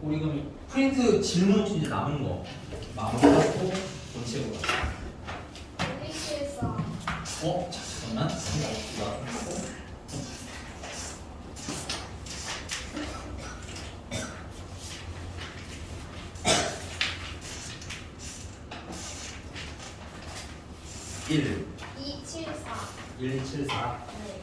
우리 그럼 프린트 질문 이제 남은 거 마무리하고 본체로 가. 114. 잠깐만. 일 274. 174. 네.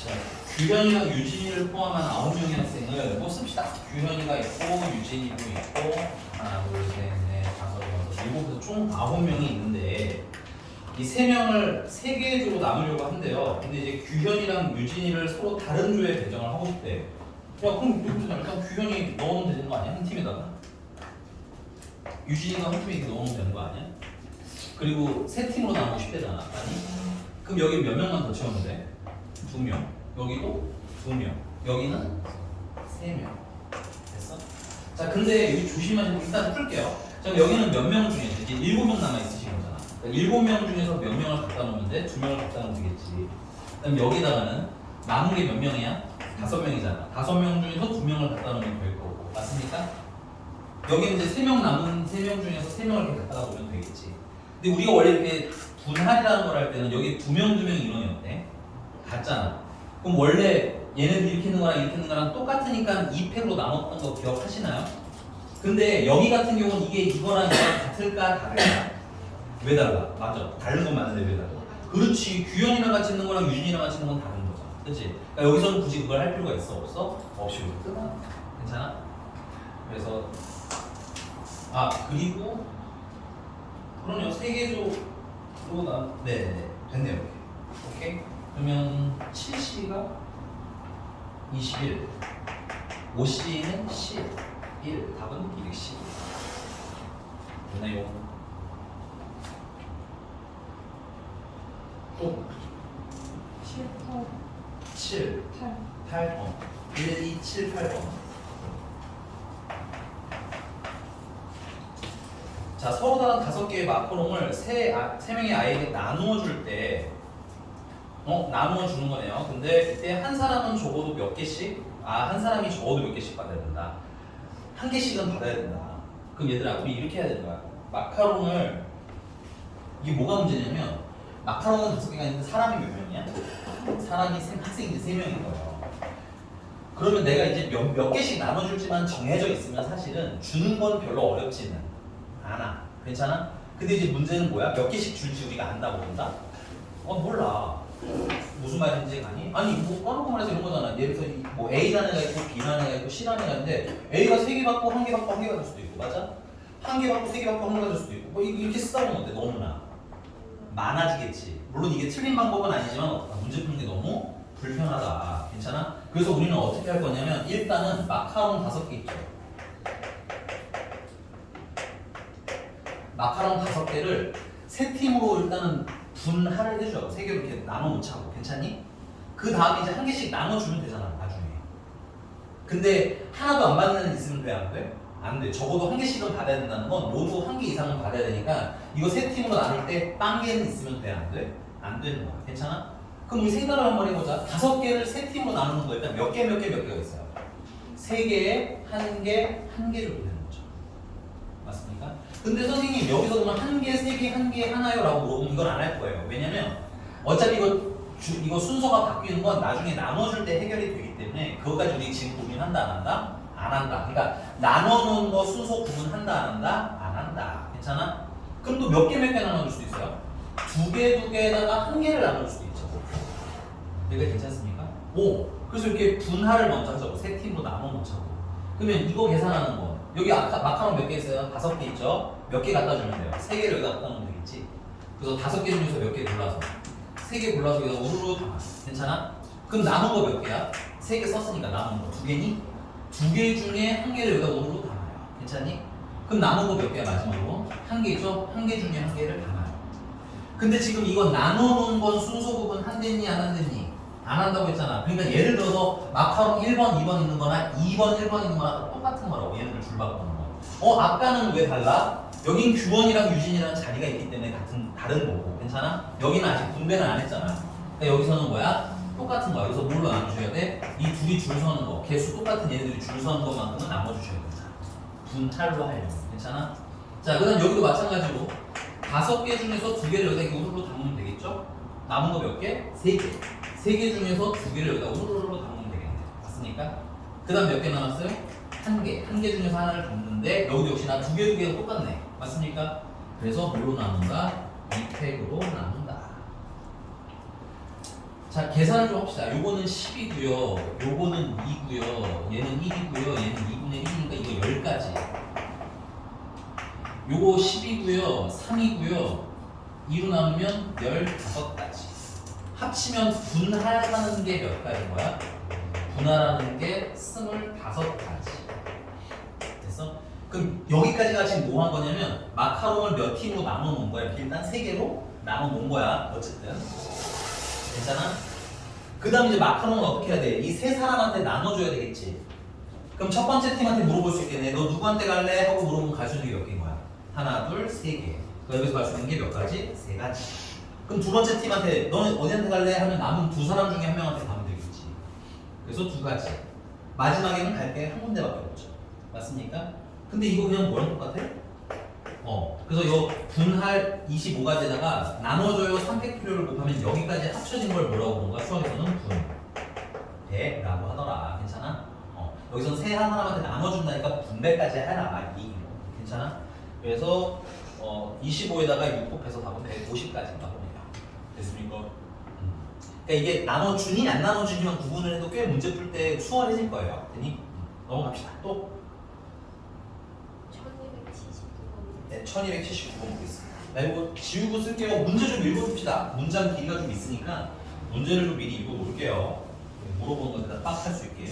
자, 규현이랑 유진이를 포함한 9명의 학생을 뭐 씁시다. 규현이가 있고 유진이도 있고 하나, 둘, 셋, 넷, 다섯, 여섯, 일곱에서 총 9명이 있는데 이 3명을 3개의 조로 나누려고 한대요. 근데 이제 규현이랑 유진이를 서로 다른 조에 배정을 하고 싶대. 야, 그럼 일단 규현이 넣으면 되는 거 아니야? 한 팀에다가. 유진이가 한 팀에 이렇게 넣으면 되는 거 아니야? 그리고 3팀으로 나누고 싶대잖아. 아니? 그럼 여기 몇 명만 더 채우면 돼? 2명. 여기도 2명. 여기는 3명. 됐어? 자, 근데 여기 조심하시고 일단 풀게요. 자, 그럼 여기는 몇 명 중에 이제 7명 남아 있으신 거잖아. 그러니까 7명 중에서 몇 명을 갖다 놓으면 돼? 2명을 갖다 놓으면 되겠지. 그럼 여기다가는 남은 게 몇 명이야? 5명이잖아. 5명 중에서 2명을 갖다 놓으면 될 거고. 맞습니까? 여기는 이제 3명 남은 3명 중에서 3명을 이렇게 갖다 놓으면 되겠지. 근데 우리가 원래 이렇게 분할이라는 걸 할 때는 여기 2명 인원이 어때? 같잖아. 그럼 원래 얘네들 이렇게 있는 거랑 이렇게 있는 거랑 똑같으니까 2팩으로 나눴던 거 기억하시나요? 근데 여기 같은 경우는 이게 이거랑 이거랑 같을까 다를까? 왜 달라? 맞아. 다른 건 맞는데 왜 달라? 그렇지. 규현이랑 같이 있는 거랑 유진이랑 같이 있는 건 다른 거잖아. 그치? 그러니까 여기서는 굳이 그걸 할 필요가 있어? 없어? 없이 그렇구나. 괜찮아? 그래서 그리고 그럼요. 3개조로 네네네. 됐네요. 오케이? 그러면 7C가 21, 5C는 11, 답은 210. 됐나요? 또 7, 8번 1, 2, 7, 8번. 자, 서로 다른 5개의 마카롱을 3명의 아이에게 나누어 줄 때 나누어 주는 거네요. 근데 이때 한 사람은 적어도 몇 개씩? 한 사람이 적어도 몇 개씩 받아야 된다. 한 개씩은 받아야 된다. 그럼 얘들아, 우리 이렇게 해야 되는 거야. 마카롱을 이게 뭐가 문제냐면 마카롱은 5개가 있는데 사람이 몇 명이야? 사람이 학생이 3명인 거예요. 그러면 내가 이제 몇 개씩 나눠줄지만 정해져 있으면 사실은 주는 건 별로 어렵지는 않아. 괜찮아? 근데 이제 문제는 뭐야? 몇 개씩 줄지 우리가 안다고 본다? 몰라. 무슨 말인지 아니? 아니 뭐 까놓고 말해서 이런 거잖아. 예를 들어서 뭐 A라는 애가 있고 B라는 애가 있고 C라는 애가 있는데 A가 3개 받고 1개 받고 1개 받을 수도 있고 맞아? 1개 받고 3개 받고 1개 받을 수도 있고 뭐 이렇게 쓰다 보면 어때? 너무나 많아지겠지. 물론 이게 틀린 방법은 아니지만 문제 푸는 게 너무 불편하다. 괜찮아? 그래서 우리는 어떻게 할 거냐면 일단은 마카롱 5개 있죠. 마카롱 5개를 3팀으로 일단은 분할을 해줘. 3개로 이렇게 나눠 놓자고. 괜찮니? 그 다음에 이제 1개씩 나눠주면 되잖아, 나중에. 근데 하나도 안 받는 애 있으면 돼, 안 돼? 안 돼. 적어도 1개씩은 받아야 된다는 건 모두 1개 이상은 받아야 되니까 이거 3팀으로 나눌 때 빵개는 있으면 돼, 안 돼? 안 되는 거야. 괜찮아? 그럼 우리 생각을 한번 해보자. 5개를 3팀으로 나누는 거 일단 몇 개가 있어요? 3개에 1개, 1개 정도 되는 거죠. 맞습니까? 근데 선생님 여기서 그러면 1개, 3개, 1개 하나요? 라고 물어보면 이건 안 할 거예요. 왜냐면 어차피 이거 순서가 바뀌는 건 나중에 나눠줄 때 해결이 되기 때문에 그것까지 우리 지금 고민한다 안 한다? 안 한다. 그러니까 나눠놓은 거 순서 구분한다 안 한다? 안 한다. 괜찮아? 그럼 또 몇 개 나눠줄 수 있어요? 2개에다가 1개를 나눌 수도 있죠. 이게 괜찮습니까? 그래서 이렇게 분할을 먼저 하자고. 3팀으로 나눠 놓자고. 그러면 이거 계산하는 거 여기 아까 마카롱 몇 개 있어요? 5개 있죠? 몇 개 갖다 주면 돼요? 3개를 여기다 갖다 놓으면 되겠지? 그래서 5개 중에서 몇 개 골라서 3개 골라서 여기다 우르르 담아. 괜찮아? 그럼 남은 거 몇 개야? 3개 썼으니까 남은 거 2개니? 2개 중에 1개를 여기다 우르르 담아요. 괜찮니? 그럼 남은 거 몇 개야 마지막으로? 1개죠? 1개 중에 1개를 담아요. 근데 지금 이거 나눠놓은 건 순서 구분 한댔니 안 한댔니? 안 한다고 했잖아. 그러니까 예를 들어서 마카롱 1번, 2번 있는 거나 2번, 1번 있는 거나 똑같은 거라고. 얘네들 줄 바꾸는 거. 아까는 왜 달라? 여긴 규원이랑 유진이라는 자리가 있기 때문에 다른 거고. 괜찮아? 여기는 아직 분배는 안 했잖아. 그러니까 여기서는 뭐야? 똑같은 거야. 여기서 뭘로 나눠줘야 돼? 이 둘이 줄 서는 거, 개수 똑같은 얘네들이 줄 서는 것만큼은 나눠주셔야 된다. 분할로 하려고. 괜찮아? 자, 그다음 여기도 마찬가지로 5개 중에서 2개를 여기다 이렇게 우르르 담으면 되겠죠? 남은 거 몇 개? 3개. 3개 중에서 2개를 여기다 우르르 담으면 되겠네. 맞습니까? 그다음 몇 개 남았어요? 1개. 1개 중에서 하나를 담는데 여기도 역시나 2개가 똑같네. 맞습니까? 그래서 뭘로 나눈다? 2팩으로 나눈다. 자, 계산을 좀 합시다. 요거는 10이고요. 요거는 2고요. 얘는 1이고요. 얘는 2분의 1이니까 이거 10가지. 요거 10이고요. 3이고요. 2로 나누면 15가지. 합치면 분할하는 게 몇 가지인 거야? 분할하는 게 25가지. 됐어? 그럼 여기까지가 지금 뭐 한 거냐면 마카롱을 몇 팀으로 나눠 놓은 거야. 일단 3개로 나눠 놓은 거야. 어쨌든. 괜찮아? 그 다음 이제 마카롱은 어떻게 해야 돼? 이 세 사람한테 나눠줘야 되겠지. 그럼 첫 번째 팀한테 물어볼 수 있겠네. 너 누구한테 갈래? 하고 물어보면 갈 수 있는 게 몇 개인 거야? 하나, 둘, 3개. 여기서 갈 수 있는 게 몇 가지? 3가지. 그럼 두 번째 팀한테 너는 어디한테 갈래? 하면 남은 두 사람 중에 한 명한테 가면 되겠지. 그래서 2가지. 마지막에는 갈 게 한 군데밖에 없죠. 맞습니까? 근데 이거 그냥 뭐랑 똑같아? 그래서 이 분할 25가지에다가 나눠줘요 3팩토리얼을 곱하면 여기까지 합쳐진 걸 뭐라고 부른 거야? 수학에서는 분배라고 하더라. 괜찮아? 여기서는 세 하나한테 나눠준다니까 분배까지 해라. 이 괜찮아? 그래서 25에다가 6 곱해서 답은 150까지인가 보네요. 됐습니까? 그러니까 이게 나눠주니 안 나눠주니만 구분을 해도 꽤 문제 풀 때 수월해질 거예요. 되니? 넘어갑시다. 또 1279번. 네, 1279번 보겠습니다. 나 이거 지우고 쓸게요. 문제 좀 읽어줍시다. 문장 길이가 좀 있으니까 문제를 좀 미리 읽어볼게요. 물어보는 것에다 빡 할 수 있게.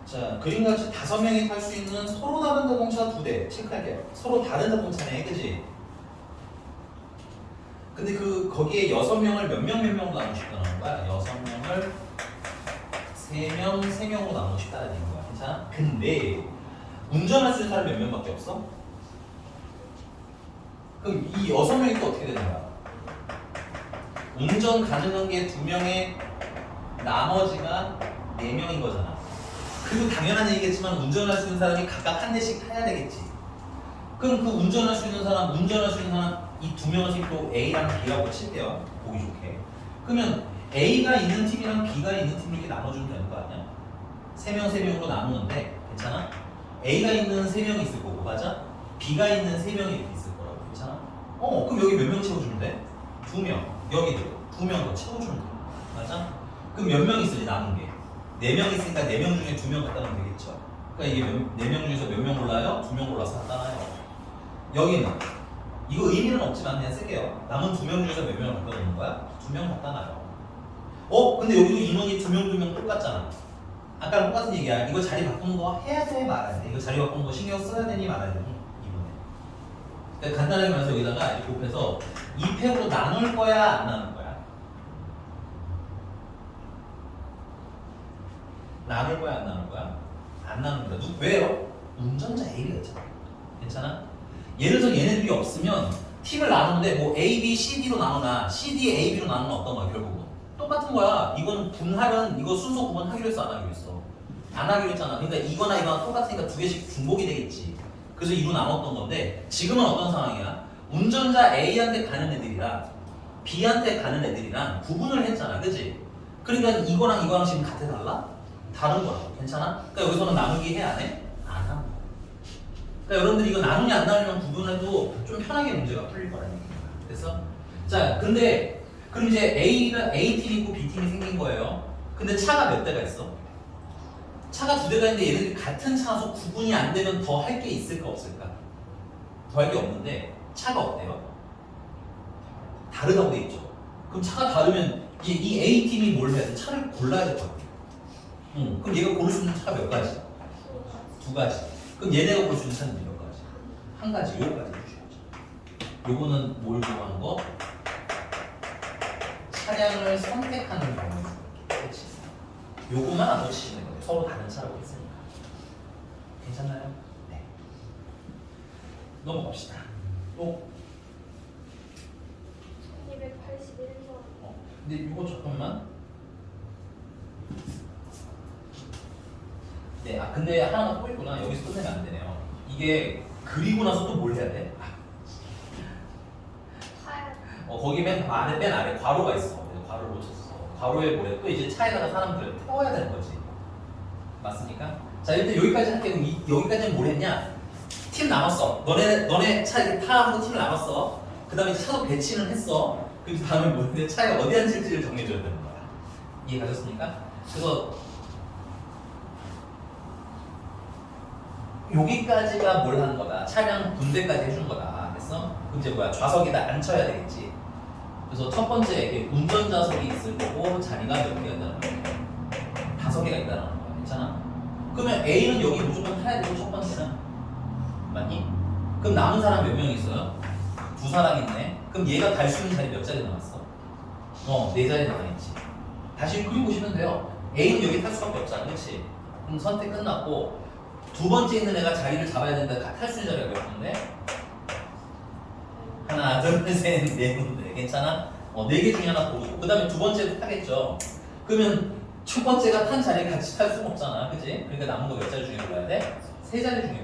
자, 그림같이 5명이 탈 수 있는 서로 다른 자동차 2대 체크할게요. 서로 다른 자동차네, 그지? 근데 거기에 6명을 몇 명으로 나누고 싶다는 거야? 6명을 3명, 3명으로 나누고 싶다는 거야. 괜찮아? 근데 운전할 수 있는 사람이 몇 명밖에 없어? 그럼 이 6명이 또 어떻게 되는 거야? 운전 가능한 게 2명에 나머지가 4명인 거잖아. 그리고 당연한 얘기겠지만 운전할 수 있는 사람이 각각 한 대씩 타야 되겠지. 그럼 그 운전할 수 있는 사람 이 2명씩 또 A랑 B라고 칠게요. 보기 좋게. 그러면 A가 있는 팀이랑 B가 있는 팀을 이렇게 나눠주면 되는 거 아니야? 3명, 3명으로 나누는데 괜찮아? A가 있는 3명이 있을 거고 맞아? B가 있는 3명이 이렇게 있을 거라고 괜찮아? 그럼 여기 몇 명 채워주면 돼? 2명. 여기도 2명 더 채워주면 돼. 맞아? 그럼 몇 명 있으니 남은 게? 4명 있으니까 4명 중에 2명 갖다 놓으면 되겠죠. 그러니까 이게 4명 중에서 몇 명 골라요? 2명 골라서 갖다 놔요. 여기는 이거 의미는 없지만 그냥 쓸게요. 남은 2명 중에서 몇 명을 갖다 놓는 거야? 2명 갖다 놔요. 근데 여기도 인원이 2명 똑같잖아. 아까랑 똑같은 얘기야. 이거 자리 바꾸는 거 해야 돼 말아야 돼? 이거 자리 바꾸는 거 신경 써야 되니 말아야 되니? 이번에. 그러니까 간단하게 말해서 여기다가 이렇게 곱해서 2팩으로 나눌 거야 안 나눌 거야? 나눌 거야 안 나눌 거야? 안 나눈다. 왜요? 운전자 A가 있잖아. 괜찮아? 예를 들어서 얘네들이 없으면 팀을 나누는데 뭐 A, B, C, D로 나누나 C, D, A, B로 나누면 어떤 거야 결국은? 똑같은 거야. 이건 분할은 이거 순서 구분하기로 했어 안 하기로 했어? 안 하기로 했잖아. 그러니까 이거나 이거나 똑같으니까 2개씩 중복이 되겠지. 그래서 2로 나눴던 건데 지금은 어떤 상황이야? 운전자 A한테 가는 애들이랑 B한테 가는 애들이랑 구분을 했잖아. 그치? 그러니까 이거랑 지금 같아 달라? 다른 거라고. 괜찮아? 그러니까 여기서는 나누기 해 안 해? 안 하는 거야. 그러니까 여러분들이 이거 나누냐 안 나누냐 구분해도 좀 편하게 문제가 풀릴 거라는 얘기야. 됐어? 자, 근데 그럼 이제 A팀이 있고 B팀이 생긴 거예요. 근데 차가 몇 대가 있어? 차가 2대가 있는데 얘네들이 같은 차소 구분이 안 되면 더 할 게 있을까 없을까? 더 할 게 없는데 차가 어때요? 다르다고 돼 있죠. 그럼 차가 다르면 이 A팀이 뭘 해야 돼? 차를 골라야 될 것 같아. 그럼 얘가 고를 수 있는 차가 몇 가지? 2가지. 그럼 얘네가 고를 수 있는 차는 몇 가지? 1가지. 요거까지 해주셔야죠. 요거는 뭘 구하는 거? 차량을 선택하는 경우에 그렇지. 요것만 안 놓치시는 거예요. 서로 다른 차라고 했으니까. 괜찮나요? 네. 넘어갑시다. 또 1281번. 근데 이거 잠깐만. 네, 근데 하나가 또 있구나. 여기서 끝내면 안 되네요. 이게 그리고 나서 또 뭘 해야 돼? 거기 맨 아래 괄호가 있어. 괄호를 놓쳤어. 괄호에 뭐래? 또 이제 차에다가 사람들을 태워야 되는 거지. 맞습니까? 자, 일단 여기까지 할게. 그럼 여기까지는 뭘 했냐? 팀 나눴어. 너네 차 이렇게 타고 팀을 나눴어. 그 다음에 차도 배치는 했어. 그 다음에 뭐냐? 차에 어디 앉을지를 정해줘야 되는 거야. 이해 가셨습니까? 그래서 여기까지가 뭘 하는 거다. 차량 분대까지 해준 거다. 됐어? 그럼 이제 뭐야? 좌석에다 앉혀야 되겠지. 그래서 첫 번째 이렇게 운전자석이 있을 거고 자리가 몇 개가 있다는 거야? 5개가 있다는 거야. 괜찮아? 그러면 A는 여기 무조건 타야 되고 첫 번째는 맞니? 그럼 남은 사람 몇 명 있어요? 2사람 있네. 그럼 얘가 갈 수 있는 자리 몇 자리 남았어? 4자리 남아있지. 다시 그려보시면 돼요. A는 여기 탈 수밖에 없잖아. 그렇지? 그럼 선택 끝났고 두 번째 있는 애가 자리를 잡아야 되는데 탈 수 있는 자리가 몇 군데? 하나, 둘, 셋, 네 군데. 괜찮아? 4개 중에 하나 고르고 그 다음에 두 번째도 타겠죠. 그러면 첫 번째가 탄 자리에 같이 탈 수는 없잖아. 그치? 그러니까 남은 거 몇 자리 중에 골라야 돼? 3자리 중에 골라야 돼.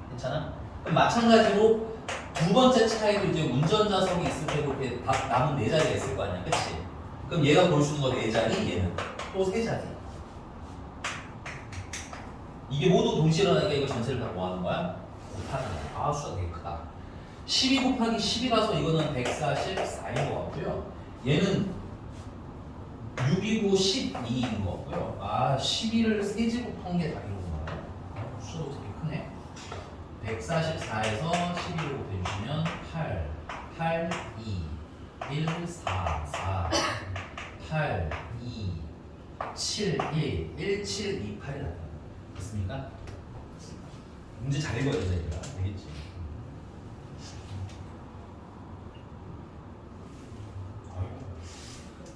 괜찮아? 그럼 마찬가지로 두 번째 차에도 이제 운전자석이 있을 테고 이렇게 남은 4자리가 있을 거 아니야. 그치? 그럼 얘가 볼 수 있는 거 4자리, 얘는 또 3자리. 이게 모두 동시에 일어나니까 이거 전체를 다 뭐 하는 거야? 곱하는 거야. 수가 되게 크다. 12 곱하기 10이라서 이거는 144인 것 같고요. 얘는 6이고 12인 것 같고요. 12를 세제곱한 게 답이구나. 수가 되게 크네. 144에서 12를 곱해주시면 8, 8, 2, 1, 4, 4, 8, 2, 7, 1, 1, 7, 2, 8이 나타나요. 됐습니까? 문제 잘 읽어야 되니까 되겠지.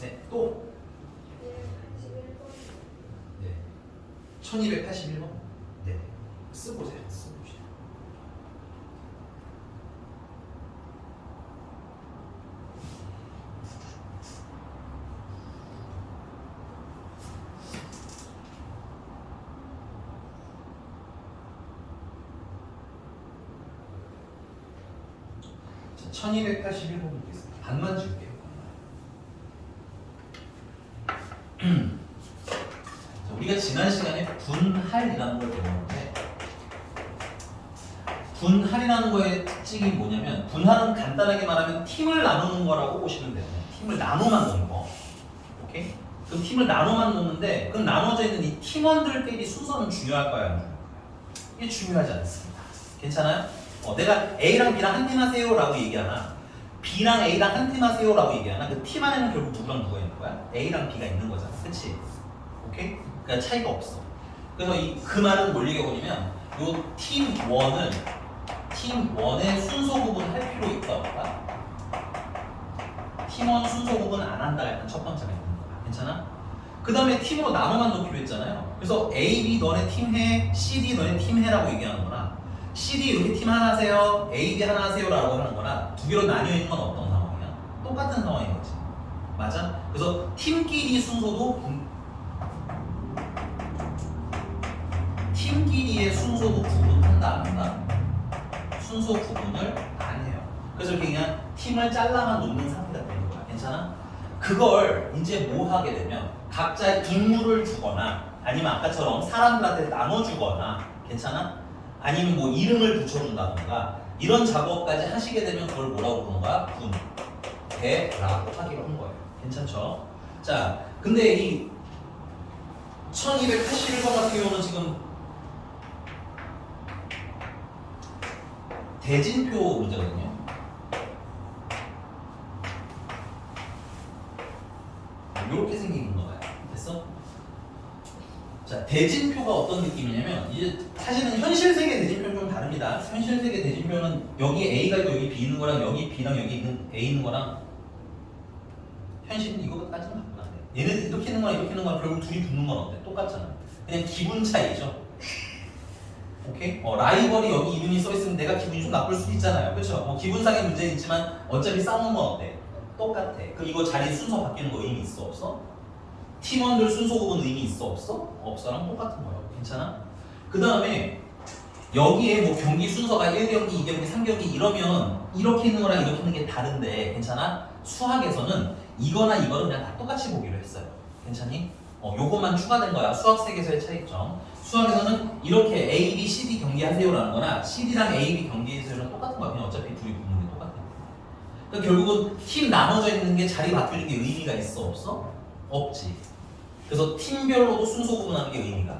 네, 또 1281번. 네, 1281번. 네, 쓰보세요. 쓰봅시다. 자, 1281번 보겠습니다. 반만 지울게요. 자, 우리가 지난 시간에 분할이라는 걸 배웠는데 분할이라는 거의 특징이 뭐냐면 분할은 간단하게 말하면 팀을 나누는 거라고 보시면 돼요. 팀을 나눠만 놓는 거. 오케이? 그럼 팀을 나눠만 놓는데 그 나눠져 있는 이 팀원들끼리 순서는 중요할까요? 안 중요할까요? 이게 중요하지 않습니다. 괜찮아요? 내가 A랑 B랑 한 팀 하세요 라고 얘기하나 B랑 A랑 한 팀 하세요 라고 얘기하나 그 팀 안에는 결국 누구랑 누가 있는 거야? A랑 B가 있는 거잖아. 그치? 오케이? 그러니까 차이가 없어. 그래서 그 말은 뭘 얘기하냐면 요 팀 1을 팀 1의 순서 구분할 필요 있다 없다? 팀 1 순서 구분 안 한다 일단 첫 번째가 있는 거야. 괜찮아? 그 다음에 팀으로 나눠만 놓기로 했잖아요. 그래서 A, B 너네 팀 해, C, D 너네 팀 해라고 얘기하는 거나 C, D 이렇게 팀 하나 하세요, A, B 하나 하세요 라고 하는 거나 두 개로 나뉘어 있는 건 어떤 상황이야? 똑같은 상황인 거지. 맞아? 그래서 팀끼리 순서도 팀끼리의 순서도 구분한다 안 한다? 순서 구분을 안 해요. 그래서 이렇게 그냥 팀을 잘라만 놓는 상태가 되는 거야. 괜찮아? 그걸 이제 뭐 하게 되면 각자 임무를 주거나 아니면 아까처럼 사람들한테 나눠주거나 괜찮아? 아니면 뭐 이름을 붙여준다던가 이런 작업까지 하시게 되면 그걸 뭐라고 부르는 거야? 분배라고 하기로 한 거예요. 괜찮죠? 자, 근데 이 1281번 같은 경우는 지금 대진표 문제거든요. 이렇게 생긴 거예요. 됐어? 자, 대진표가 어떤 느낌이냐면 이제 사실은 현실 세계 대진표는 좀 다릅니다. 현실 세계 대진표는 여기 A가 있고 여기 B 있는 거랑 여기 B랑 여기 있는 A 있는 거랑 현실은 이거까지는 바꾸면 안 돼. 얘네들 이렇게 있는 거랑 이렇게 있는 거랑 결국 둘이 붙는 건 어때? 똑같잖아. 그냥 기분 차이죠. 오케이? 라이벌이 여기 이름이 써있으면 내가 기분이 좀 나쁠 수도 있잖아요. 그렇죠? 기분상의 문제는 있지만 어차피 싸우는 건 어때? 똑같아. 그럼 이거 자리 순서 바뀌는 거 의미 있어 없어? 팀원들 순서 구분 의미 있어 없어? 없어랑 똑같은 거예요. 괜찮아? 그 다음에 여기에 뭐 경기 순서가 1경기, 2경기, 3경기 이러면 이렇게 있는 거랑 이렇게 있는 게 다른데 괜찮아? 수학에서는 이거나 이거는 그냥 다 똑같이 보기로 했어요. 괜찮니? 요것만 추가된 거야. 수학 세계에서의 차이점. 수학에서는 이렇게 A, B, C, D 경기하세요라는 거나 CD랑 A, B 경기하세요는 똑같은 거야. 그냥 어차피 둘이 붙는 게 똑같아. 그러니까 결국은 팀 나눠져 있는 게 자리 바뀌는 게 의미가 있어 없어? 없지. 그래서 팀별로도 순서 구분하는 게 의미가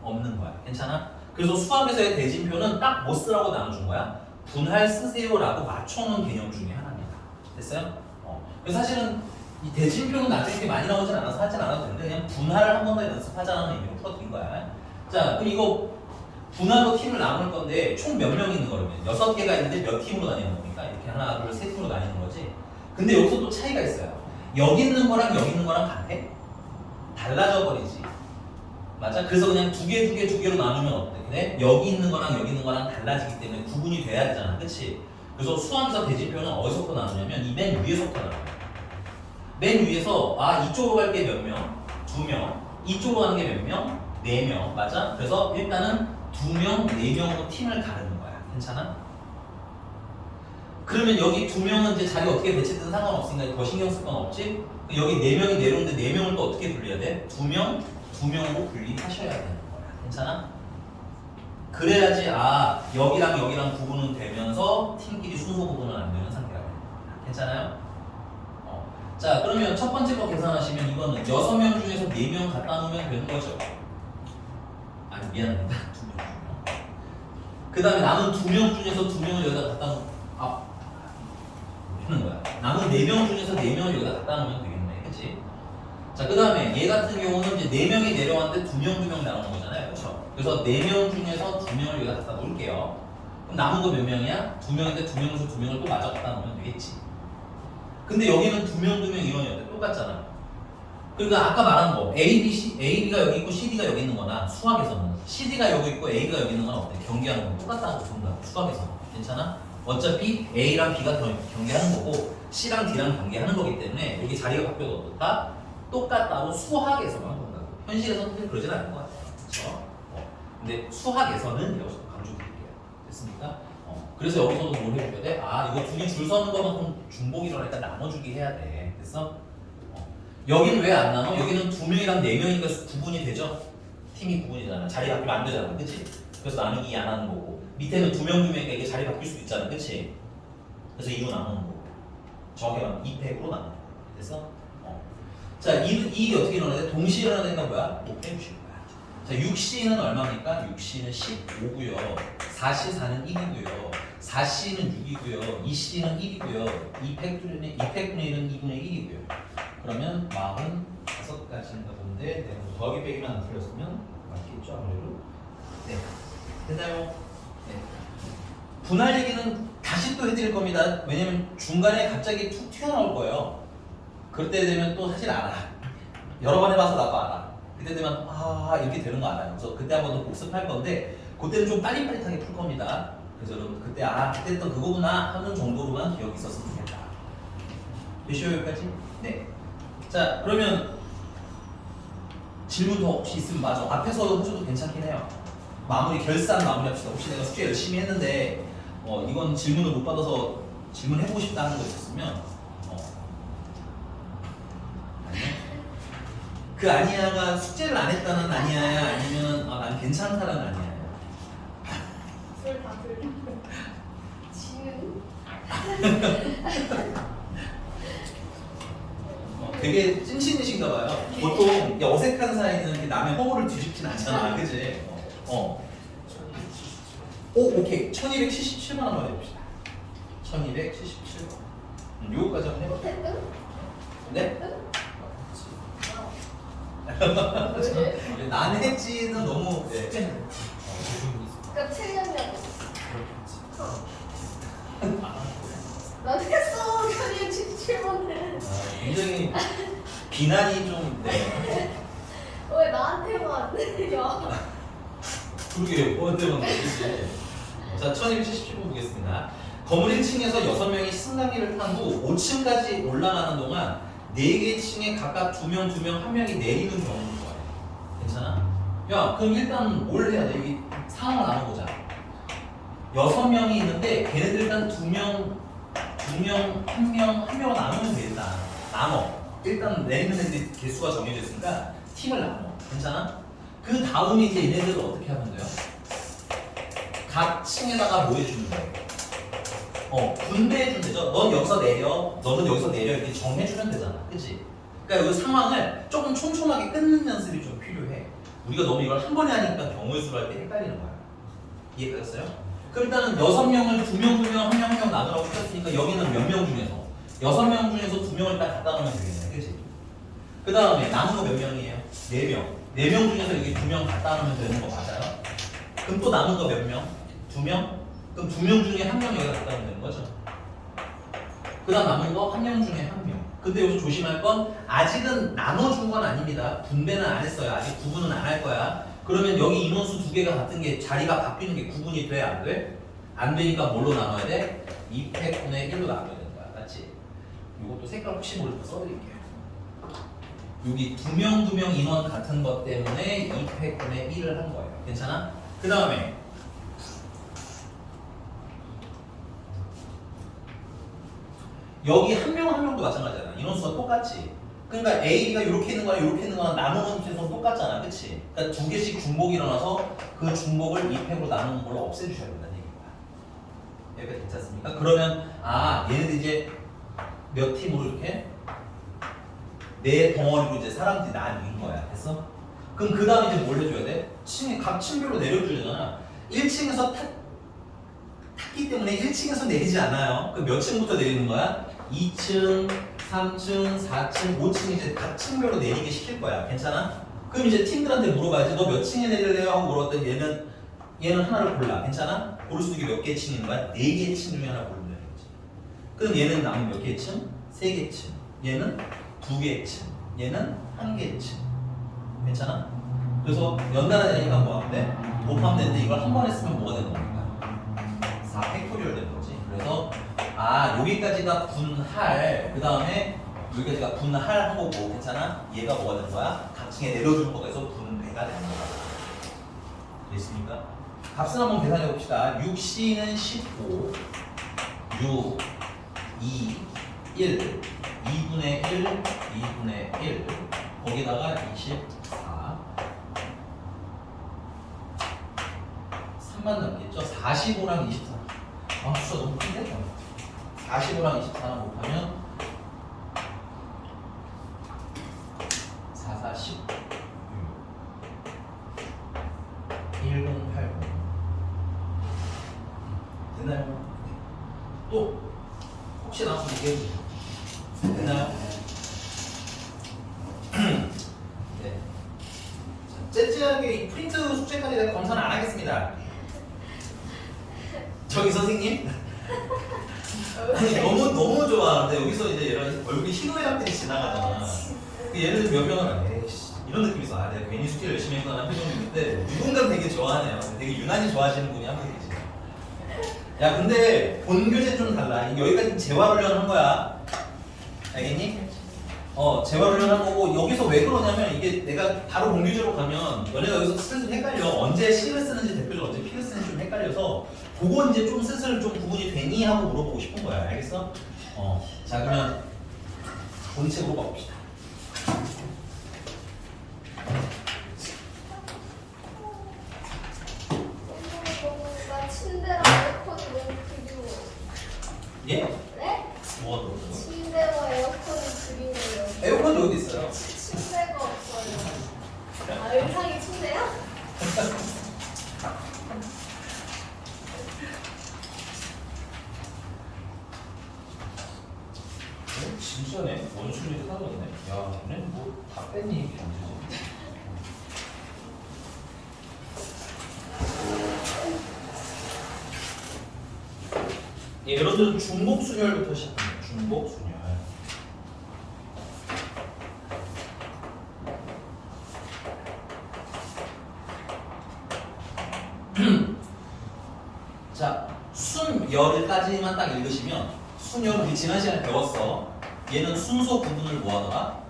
없는 거야. 괜찮아? 그래서 수학에서의 대진표는 딱 뭐 쓰라고 나눠준 거야? 분할 쓰세요라고 맞춰놓은 개념 중에 하나입니다. 됐어요? 그래서 사실은 이 대진표는 나중에 이렇게 많이 나오진 않아서 하진 않아도 되는데 그냥 분할을 한 번 더 연습하자는 의미로 풀어드린 거야. 자, 그럼 이거 분할로 팀을 나눌 건데 총 몇 명 있는 거라면 6개가 있는데 몇 팀으로 나뉘는 겁니까? 이렇게 하나, 둘, 세 팀으로 나뉘는 거지. 근데 여기서 또 차이가 있어요. 여기 있는 거랑 여기 있는 거랑 같아? 달라져 버리지. 맞아? 그래서 그냥 두 개로 나누면 어때? 근데 여기 있는 거랑 여기 있는 거랑 달라지기 때문에 구분이 돼야 되잖아. 그치? 그래서 수학에서 대진표는 어디서부터 나누냐면 이 맨 위에서부터 나눠요. 맨 위에서 이쪽으로 갈 게 몇 명? 2명. 이쪽으로 가는 게 몇 명? 4명. 맞아? 그래서 일단은 2명, 4명으로 팀을 가르는 거야. 괜찮아? 그러면 여기 2명은 이제 자리 어떻게 배치되든 상관없으니까 더 신경 쓸 건 없지? 여기 4명이 내려오는데 4명을 또 어떻게 분리해야 돼? 2명, 2명으로 분리하셔야 되는 거야. 괜찮아? 그래야지 여기랑 여기랑 구분은 되면서 팀끼리 순서 구분은 안 되는 상태가 되는 거야. 괜찮아요? 자, 그러면 첫 번째 거 계산하시면 이거는 6명 중에서 4명 갖다 놓으면 되는 거죠. 아니, 미안합니다. 2명 중에. 그 다음에 남은 2명 중에서 2명을 여기다 갖다 놓으면 하는 거야. 남은 4명 중에서 4명을 여기다 갖다 놓으면 되겠네. 그치? 자, 그 다음에 얘 같은 경우는 이제 4명이 내려왔는데 2명 나오는 거잖아요. 그쵸? 그래서 4명 중에서 2명을 여기다 갖다 놓을게요. 그럼 남은 거 몇 명이야? 2명인데 2명에서 2명을 또 마저 갖다 놓으면 되겠지. 근데 여기는 2명 이론이 어때? 똑같잖아. 그러니까 아까 말한 거 A, B, C, A, B가 여기 있고 CD가 여기 있는 거나 수학에서는 CD가 여기 있고 A가 여기 있는 건 어때? 경계하는 건 똑같다고 본다. 수학에서는. 괜찮아? 어차피 A랑 B가 경계하는 거고 C랑 D랑 경계하는 거기 때문에 여기 자리가 바뀌어도 어떻다? 똑같다고 수학에서만 본다고. 현실에서는 그러진 않는 것 같아요. 그렇죠? 근데 수학에서는 여기서 강조드릴게요. 됐습니까? 그래서 여기서도 뭘 해줘야 돼? 이거 둘이 줄 서는 거만큼 중복이라니까 나눠주기 해야 돼. 됐어? 여기는 왜 안 나눠? 여기는 2명이랑 4명이니까 구분이 되죠? 팀이 구분이 되잖아. 자리 바뀌면 안 되잖아. 그치? 그래서 나누기 안 하는 거고 밑에는 2명이니까 이게 자리 바뀔 수도 있잖아. 그치? 그래서 2로 나누는 거고 정확히 말하면 2팩으로 나누는 거. 됐어? 자, 이 어떻게 일어나야 돼? 동시에 일어나야 되는 거야? 5 빼주실 거야. 자, 6C는 얼마입니까? 6C는 15고요. 4C4는 1이고요. 4C는 6이고요. 2C는 1이고요. 2팩분의 2분의 1이고요. 그러면 45가지인가 본데 내가 더하기 빼기만 안 틀렸으면 맞겠죠 아무래도. 네. 됐나요? 네. 분할 얘기는 다시 또 해드릴 겁니다. 왜냐면 중간에 갑자기 툭 튀어나올 거예요. 그럴 때 되면 또 사실 알아. 여러 번 해봐서 나도 알아. 그때 되면 이렇게 되는 거 알아요. 그래서 그때 한번 더 복습할 건데 그때는 좀 빠릿빠릿하게 풀 겁니다. 그래서 여러분 그때 그때 했던 그거구나 하는 정도로만 기억이 있었으면 좋겠다. 되시오 여기까지? 네. 자, 그러면 질문 더 혹시 있으면 마저 앞에서 해줘도 괜찮긴 해요. 결산 마무리합시다. 혹시 내가 숙제 열심히 했는데 이건 질문을 못 받아서 질문해보고 싶다는 거 있었으면 그 아니야가 숙제를 안 했다는 아니야야 아니면 난 괜찮다는 아니야야? 둘다 지금 되게 찐친이신가 봐요. 보통 어색한 사이는 이렇게 남의 허물을 뒤집진 않잖아. 그치? 오케이. 1277번 한번 해봅시다. 1277번. 요거까지 한번 해볼게요. 못했든? 네? 왜? 난 했지는 너무 그러니까 틀렸냐고. 난 했어. 1277번을. 굉장히 비난이 좀 네. 왜 나한테만 야 그러게 뭐한테만 그러지. 자 1277번 보겠습니다. 건물 1층에서 6명이 승강기를 탄 후 5층까지 올라가는 동안 4개 층에 각각 2명, 1명이 내리는 경우를 좋아해. 괜찮아? 야 그럼 일단 뭘 해야 돼? 여기 상황을 나눠보자. 6명이 있는데 걔네들 일단 2명, 1명으로 나누면 돼. 일단 나눠. 일단 내리는 애들 개수가 정해져 있으니까 팀을 나눠. 괜찮아? 그 다음에 이제 얘네들을 어떻게 하면 돼요? 각 층에다가 뭐 해주면 돼? 분배해주면 되죠. 넌 여기서 내려, 너는 여기서 내려 이렇게 정해주면 되잖아. 그치? 그러니까 이 상황을 조금 촘촘하게 끊는 연습이 좀 필요해. 우리가 너무 이걸 한 번에 하니까 경우의 수를 할 때 헷갈리는 거야. 이해되셨어요? 그럼 일단은 6명을 2명, 1명 나누라고 했으니까 여기는 몇 명 중에서 6명 중에서 2명을 딱 갖다 놓으면 되겠네. 그치? 그 다음에 남은 거 몇 명이에요? 4명. 4명 중에서 여기 2명 갖다 놓으면 되는 거 맞아요? 그럼 또 남은 거 몇 명? 2명? 그럼 2명 중에 1명 여기다 갖다 놓으면 되는 거죠? 그 다음 남은 거 1명 중에 1명. 근데 여기서 조심할 건 아직은 나눠준 건 아닙니다. 분배는 안 했어요. 아직 구분은 안 할 거야. 그러면 여기 인원수 2개가 같은 게 자리가 바뀌는 게 구분이 돼? 안 돼? 안 되니까 뭘로 나눠야 돼? 2팩분의 1로 나눠야 되는 거야. 맞지? 이것도 색깔 혹시 모르니까 써드릴게요. 여기 2명 인원 같은 것 때문에 2팩분의 1을 한 거예요. 괜찮아? 그 다음에 여기 한 명도 마찬가지잖아. 인원수가 똑같지. 그러니까 A, B가 이렇게 있는 거랑 이렇게 있는 거랑 나누는 순서는 똑같잖아. 그치? 그러니까 2개씩 중복이 일어나서 그 중복을 2팩으로 나누는 걸로 없애주셔야 된다는 얘기입니다. 여기까지 괜찮습니까? 그러면 얘네들 이제 몇 팀으로 이렇게 네 덩어리로 이제 사람들이 나뉜 거야. 됐어? 그럼 그 다음에 이제 뭘 해줘야 돼? 각 층별로 내려줘야 되잖아. 1층에서 탔기 때문에 1층에서 내리지 않아요. 그럼 몇 층부터 내리는 거야? 2층, 3층, 4층, 5층 이제 각 층별로 내리게 시킬 거야. 괜찮아? 그럼 이제 팀들한테 물어봐야지. 너 몇 층에 내릴래요? 하고 물어봤더니 얘는 하나를 골라. 괜찮아? 고를 수 있는 게 몇 개 층인 거야? 4개 층 중에 하나 고르면 되지. 그럼 얘는 남은 몇 개 층? 3개 층. 얘는 2개 층. 얘는 1개 층. 괜찮아? 그래서 연달아 내니까 뭐 하면 돼? 곱하면 되는데 이걸 한 번에 쓰면 뭐가 되는 겁니까? 4팩토리얼 되는 거지. 그래서 여기까지가 분할, 그 다음에 여기까지가 분할한 거고, 괜찮아? 얘가 뭐가 되는 거야? 각층에 내려주는 거가 해서 분배가 되는 거야. 됐습니까? 값을 한번 계산해 봅시다. 6C는 15, 6, 2, 1, 2분의 1, 2분의 1, 거기다가 24, 3만 남겠죠? 45랑 24. 숫자 너무 큰데? 45랑 24랑 곱하면 4, 4, 10, 1080. 됐나요? 또 혹시 나왔으면 얘기해주세요. 됐나요? 네. 자, 째째하게 이 프린트 숙제까지 내가 검사는 안 하겠습니다. 저기 선생님? 아니 너무 좋아하는데 여기서 이제 이런 얼굴이 희노애락들이 지나가잖아. 얘네들 몇 명은 이런 느낌이 있어. 내가 괜히 숙제를 열심히 했구나 표정이 있는데 누군가 되게 좋아하네요. 되게 유난히 좋아하시는 분이 한 분 계시네요. 야 근데 본 교재 좀 달라. 여기까지 재활훈련 한 거야. 알겠니? 재활훈련 한 거고 여기서 왜 그러냐면 이게 내가 바로 본 교재로 가면 너네가 여기서 슬슬 헷갈려. 언제 C를 쓰는지 대표적으로 언제 P를 쓰는지 좀 헷갈려서 그거 이제 좀 슬슬 좀 구분이 되니 하고 물어보고 싶은 거야. 알겠어? 자 그러면 본책으로 가봅시다. 나 침대랑 에어컨이 너무 그리워. 예? 네? 뭐가 그러는 침대와 에어컨이 그리워요. 에어컨 어디 있어요? 침대가 없어요. 의상이 침대야? 진짜네. 원숭이도 사라졌네. 야, 얘는 뭐 다 뺐니? 경주지. 여러분들은 중복순열부터 시작합니다. 중복순열. 자, 순열까지만 딱 읽으시면 순열 우리 지난 시간에 배웠어. 얘는 순서 구분을 뭐하더라?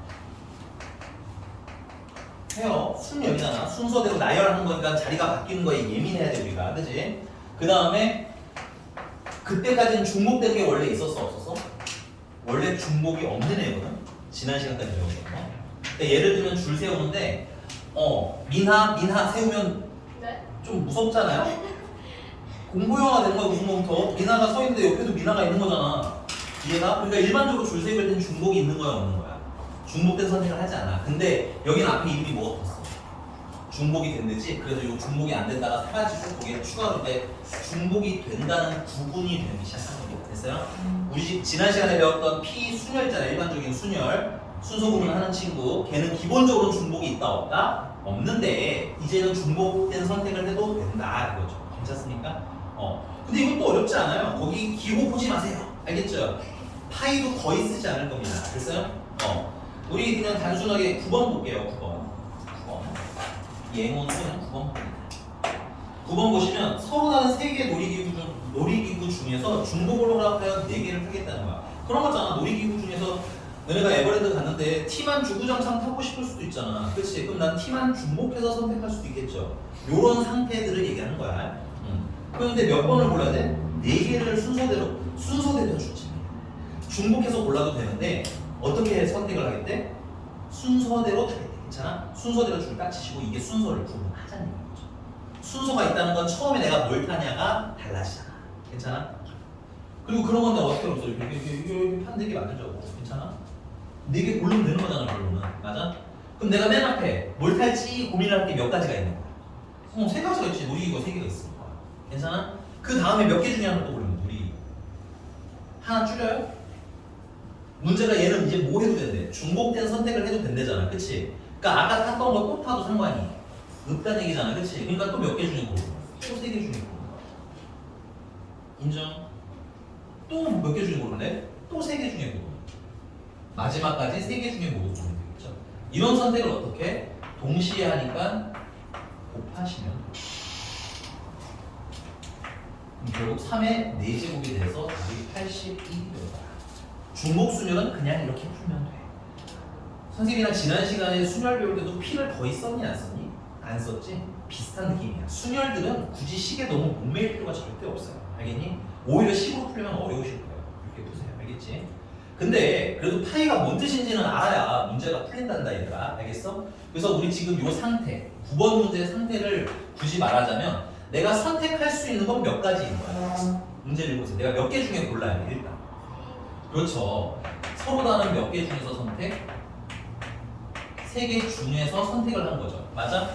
해요. 순열이잖아. 순서대로 나열하는 거니까 자리가 바뀌는 거에 예민해야 돼 우리가. 그지? 그 다음에 그때까지는 중복된 게 원래 있었어 없었어? 원래 중복이 없는 애거든. 지난 시간까지 배웠거든요. 그러니까 예를 들면 줄 세우는데 민하 세우면 네? 좀 무섭잖아요? 공포영화 되는 거야 무슨부터 민하가 서 있는데 옆에도 민하가 있는 거잖아. 이해가? 그러니까 일반적으로 줄 세울 때는 중복이 있는 거야 없는 거야? 중복된 선택을 하지 않아. 근데 여기는 앞에 이름이 뭐가 붙었어? 중복이 된대지. 그래서 이 중복이 안 된다가 사라지고 거기에 추가로 이제 중복이 된다는 구분이 되기 시작한 겁니다. 됐어요? 우리 지난 시간에 배웠던 P 순열 있잖아. 일반적인 순열 순서 구분하는 친구. 걔는 기본적으로 중복이 있다 없다? 없는데 이제는 중복된 선택을 해도 된다 이거죠. 괜찮습니까? 근데 이것도 어렵지 않아요. 거기 기호 보지 마세요. 알겠죠? 파이도 거의 쓰지 않을 겁니다. 됐어요? 우리 그냥 단순하게 9번 볼게요. 9번. 예문은 9번 봅니다. 9번 보시면 서로 다른 3개 놀이기구 중에서 중복을 허락하여 4개를 타겠다는 거야. 그런 거잖아. 놀이기구 중에서 너네가 에버랜드 갔는데 T만 주구장창 타고 싶을 수도 있잖아. 그렇지? 그럼 난 T만 중복해서 선택할 수도 있겠죠. 요런 상태들을 얘기하는 거야. 그런데 몇 번을 골라야 돼? 4개를 순서대로 주지. 중복해서 골라도 되는데 어떻게 선택을 하겠대? 순서대로 타겠대. 괜찮아? 순서대로 줄 딱 치시고 이게 순서를 구분하자는 얘기죠. 순서가 있다는 건 처음에 내가 뭘 타냐가 달라지잖아. 괜찮아? 그리고 그런 건데 어떻게 없어? 이렇게 판 4개 만들자고. 괜찮아? 4개 고르면 되는 거잖아, 결론은. 맞아? 그럼 내가 맨 앞에 뭘 탈지 고민할 게 몇 가지가 있는 거야. 3가지가 있지. 놀이기구가 3개가 있으니까. 괜찮아? 그 다음에 몇 개 중에 하나 또 고르면 놀이기구. 하나 줄여요? 문제가 얘는 이제 뭐 해도 된대? 중복된 선택을 해도 된대잖아. 그치? 그러니까 아까 탔던 거 또 타도 상관이 없다는 얘기잖아. 그치? 그러니까 또 몇 개 중에 고르는 거야. 또 3개 중에 고르는 거야. 인정? 또 몇 개 중에 고르네? 또 3개 중에 고르는 거야. 마지막까지 3개 중에 모두 고르면 되겠죠? 이런 선택을 어떻게? 동시에 하니까 곱하시면 결국 3의 4제곱이 돼서 답이 81이 되더라. 중복 순열은 그냥 이렇게 풀면 돼. 선생님이랑 지난 시간에 순열 배울 때도 P를 거의 썼니 안 썼니? 안 썼지? 비슷한 느낌이야. 순열들은 굳이 식에 너무 못 매일 필요가 절대 없어요. 알겠니? 오히려 식으로 풀면 어려우실 거예요. 이렇게 푸세요. 알겠지? 근데 그래도 파이가 뭔 뜻인지는 알아야 문제가 풀린단다 얘들아. 알겠어? 그래서 우리 지금 요 상태 9번 문제의 상태를 굳이 말하자면 내가 선택할 수 있는 건 몇 가지인 거야. 문제를 보세요. 내가 몇 개 중에 골라야 돼 일단. 그렇죠. 서로 다른 몇 개 중에서 선택? 3개 중에서 선택을 한 거죠. 맞아?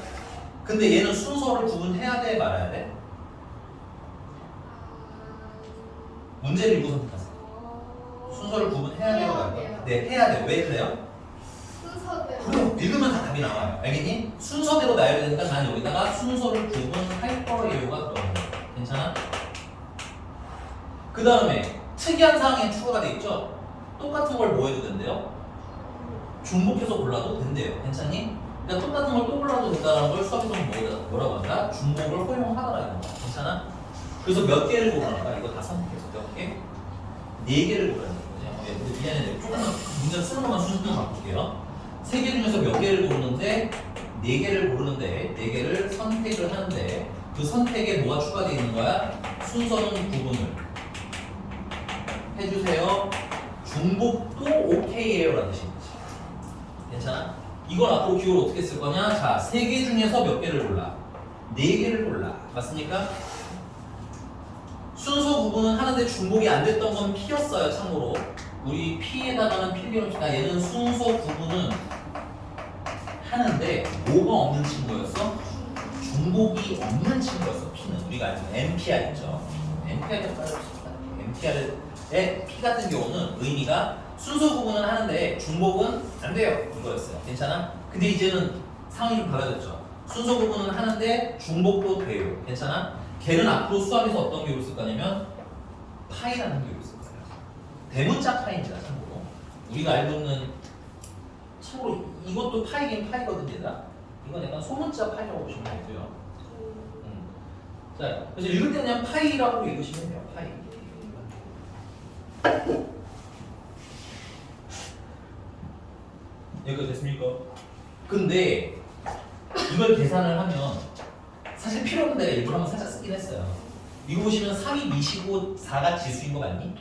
근데 얘는 순서를 구분해야 돼 말아야 돼? 문제를 읽고 선택하세요. 순서를 구분해야 돼요 말아야 돼? 네, 해야 돼요. 왜 그래요? 순서대로. 그래요. 읽으면 다 답이 나와요. 알겠니? 순서대로 나열해야 되니까 난 여기다가 순서를 구분할 거예요가 들어가는 거예요. 괜찮아? 그 다음에 특이한 사항이 추가가 돼 있죠? 똑같은 걸 뭐 해도 된대요? 중복해서 골라도 된대요. 괜찮니? 그러니까 똑같은 걸 또 골라도 된다는 걸 수학에서 뭐라고 한다? 중복을 허용하더라 이런 거. 괜찮아? 그래서 몇 개를 고르는가? 이거 다 선택해서 몇 개? 4개를 고르는 거죠. 미안해. 조금만 문제 쓰는 것만 순서대로 바꿀게요. 3개 중에서 몇 개를 고르는데 4개를 고르는데 4개를 선택을 하는데 그 선택에 뭐가 추가되어 있는 거야? 순서는 구분을 해주세요. 중복도 오케이예요 라는 뜻인 거지. 괜찮아? 이걸 앞으로 기호를 어떻게 쓸 거냐? 자, 3개 중에서 몇 개를 골라? 4개를 골라. 맞습니까? 순서 구분은 하는데 중복이 안 됐던 건 P였어요. 참고로 우리 P에다가는 필기를 합시다. 얘는 순서 구분은 하는데 뭐가 없는 친구였어? 중복이 없는 친구였어. P는 우리가 알고 있는 NPR 있죠. NPR에 따라붙습니다. NPR의 P 같은 경우는 의미가 순서 구분은 하는데 중복은 안 돼요. 이거였어요. 괜찮아? 근데 이제는 상황이 좀 달라졌죠. 순서 구분은 하는데 중복도 돼요. 괜찮아? 걔는 앞으로 수학에서 어떤 교육을 쓸 거냐면 파이라는 교육을 쓸 거예요. 대문자 파이입니다. 참고로 우리가 알고 있는 참고로 이것도 파이긴 파이거든 얘들아. 이건 약간 소문자 파이라고 보시면 되고요. 자, 그래서 읽을 때 그냥 파이라고 읽으시면 돼요. 파이. 여기가 됐습니까? 근데 이걸 계산을 하면 사실 필요 없는 데가 일부러 한번 살짝 쓰긴 했어요. 이거 보시면 3이 미시고 4가 지수인 거 맞니?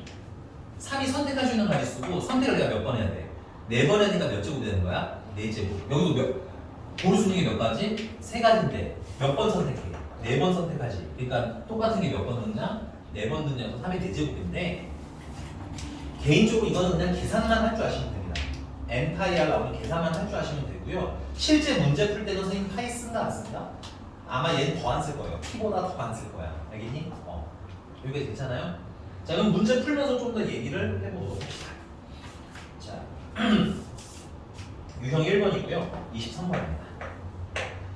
3이 선택할 수 있는 가지수고 선택을 내가 몇 번 해야 돼? 4번 해야 몇 제곱 되는 거야? 4제곱. 여기도 고루 수능이 몇 가지? 3가지인데 몇 번 선택해? 4번 선택하지. 그러니까 똑같은 게 몇 번 듣냐? 4번 듣냐고 3이 4제곱인데 개인적으로 이거는 그냥 계산만 할 줄 아시면 됩니다. n파이알 나오는 계산만 할 줄 아시면 되고요. 실제 문제 풀 때는 선생님 파이 쓴다 안 쓴다? 아마 얘는 더 안 쓸 거예요. P보다 더 안 쓸 거야. 알겠니? 여기가 괜찮아요? 자, 그럼 문제 풀면서 좀 더 얘기를 해보도록 합시다. 자, 유형 1번이고요. 23번입니다.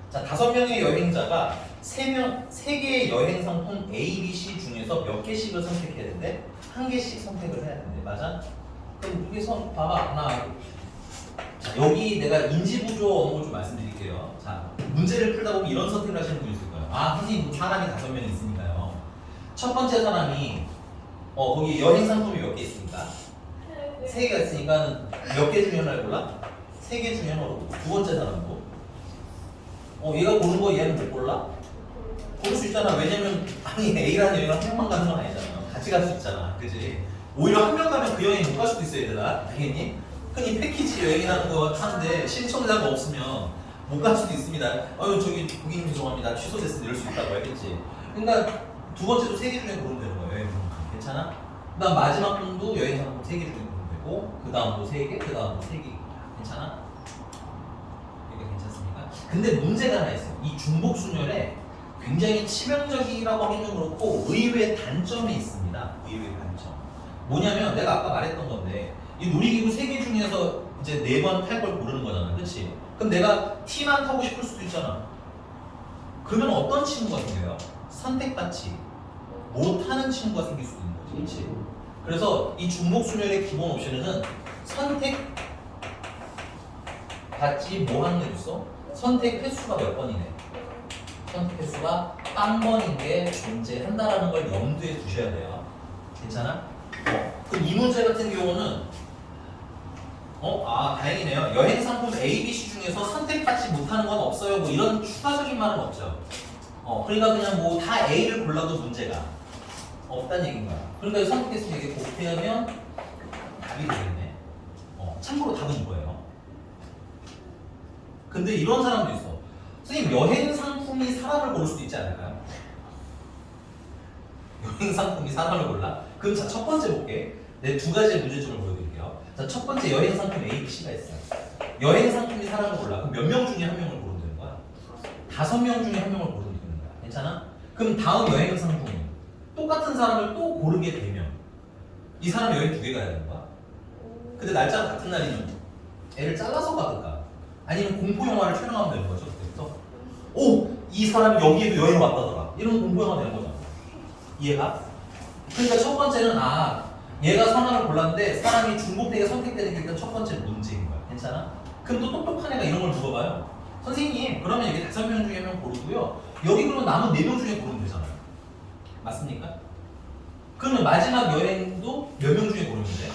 자, 5명의 여행자가 3개의 여행 상품 A, B, C 중에서 몇 개씩을 선택해야 되는데 한 개씩 선택을 해야 되는데 맞아? 그럼 여기서 봐봐. 하나. 자, 여기 내가 인지부조 언어를 좀 말씀드릴게요. 자, 문제를 풀다 보면 이런 선택을 하시는 분이 있을 거예요. 아, 선생님 사람이 5명 있으니까요. 첫 번째 사람이 거기 여행 상품이 몇 개 있습니까? 3개가 있으니까 몇 개 중에 하나를 골라? 3개 중에 하나를 고르고 두 번째 사람도 얘가 고른 거 얘는 못 골라? 고를 수 있잖아. 왜냐면 아니 A라는 여행을 한 명만 가는 건 아니잖아요. 같이 갈 수 있잖아. 그지? 오히려 한 명 가면 그 여행 못 갈 수도 있어야 되나? 알겠니? 흔히 패키지 여행이라는 거 하는데 신청자가 없으면 못 갈 수도 있습니다. 저기 고객님 죄송합니다. 취소됐으면 이럴 수 있다고 알겠지? 그러니까 두 번째도 3개 중에 고르면 되는 거예요. 여행 상품. 괜찮아? 그 다음 마지막 분도 여행 상품 3개 중에 고르면 되고 그 다음도 3개, 그 다음도 3개. 괜찮아? 이게 괜찮습니까? 근데 문제가 하나 있어요. 이 중복순열에 굉장히 치명적이라고 하기는 그렇고 의외의 단점이 있습니다. 의외의 단점. 뭐냐면 내가 아까 말했던 건데 이 놀이기구 3개 중에서 이제 4번 탈 걸 고르는 거잖아. 그치? 그럼 내가 T만 타고 싶을 수도 있잖아. 그러면 어떤 친구가 생겨요? 선택받지 못하는 친구가 생길 수도 있는 거지. 그치? 그래서 이 중복순열의 기본 옵션에는 선택받지 뭐하는 게 있어? 선택 횟수가 몇 번이네? 선택 횟수가 딴 번인 게 존재한다라는 걸 염두에 두셔야 돼요. 괜찮아? 그럼 이 문제 같은 경우는 다행이네요. 여행 상품 A, B, C 중에서 선택받지 못하는 건 없어요. 뭐 이런 추가적인 말은 없죠. 그러니까 그냥 뭐 다 A를 골라도 문제가 없다는 얘기인 거야. 그러니까 선택해서 이게 곱해하면 답이 되겠네. 참고로 답은 이거예요. 근데 이런 사람도 있어. 선생님 여행 상품이 사람을 고를 수도 있지 않을까요? 여행 상품이 사람을 골라? 그럼 자, 첫 번째 볼게. 내 2가지의 문제점을 보여드릴게요. 자, 첫 번째 여행 상품 A, B, C가 있어요. 여행 상품이 사람을 골라. 그럼 몇 명 중에 한 명을 고르면 되는 거야? 5명 중에 한 명을 고르면 되는 거야. 괜찮아? 그럼 다음 여행 상품은 똑같은 사람을 또 고르게 되면 이 사람이 여행 2개 가야 되는 거야. 근데 날짜가 같은 날이면 애를 잘라서 가든가 아니면 공포 영화를 촬영하면 되는 거죠. 그때부터 이 사람이 여기에도 여행 왔다더라. 이런 공포 영화 되는 거잖아. 이해가? 그러니까 첫 번째는 얘가 선택을 골랐는데 사람이 중복되게 선택되는 게 일단 첫 번째 문제인 거야. 괜찮아? 그럼 또 똑똑한 애가 이런 걸 물어봐요. 선생님 그러면 여기 5명 중에 1명 고르고요. 여기 그러면 남은 4명 중에 고르면 되잖아요. 맞습니까? 그러면 마지막 여행도 몇 명 중에 고르면 돼?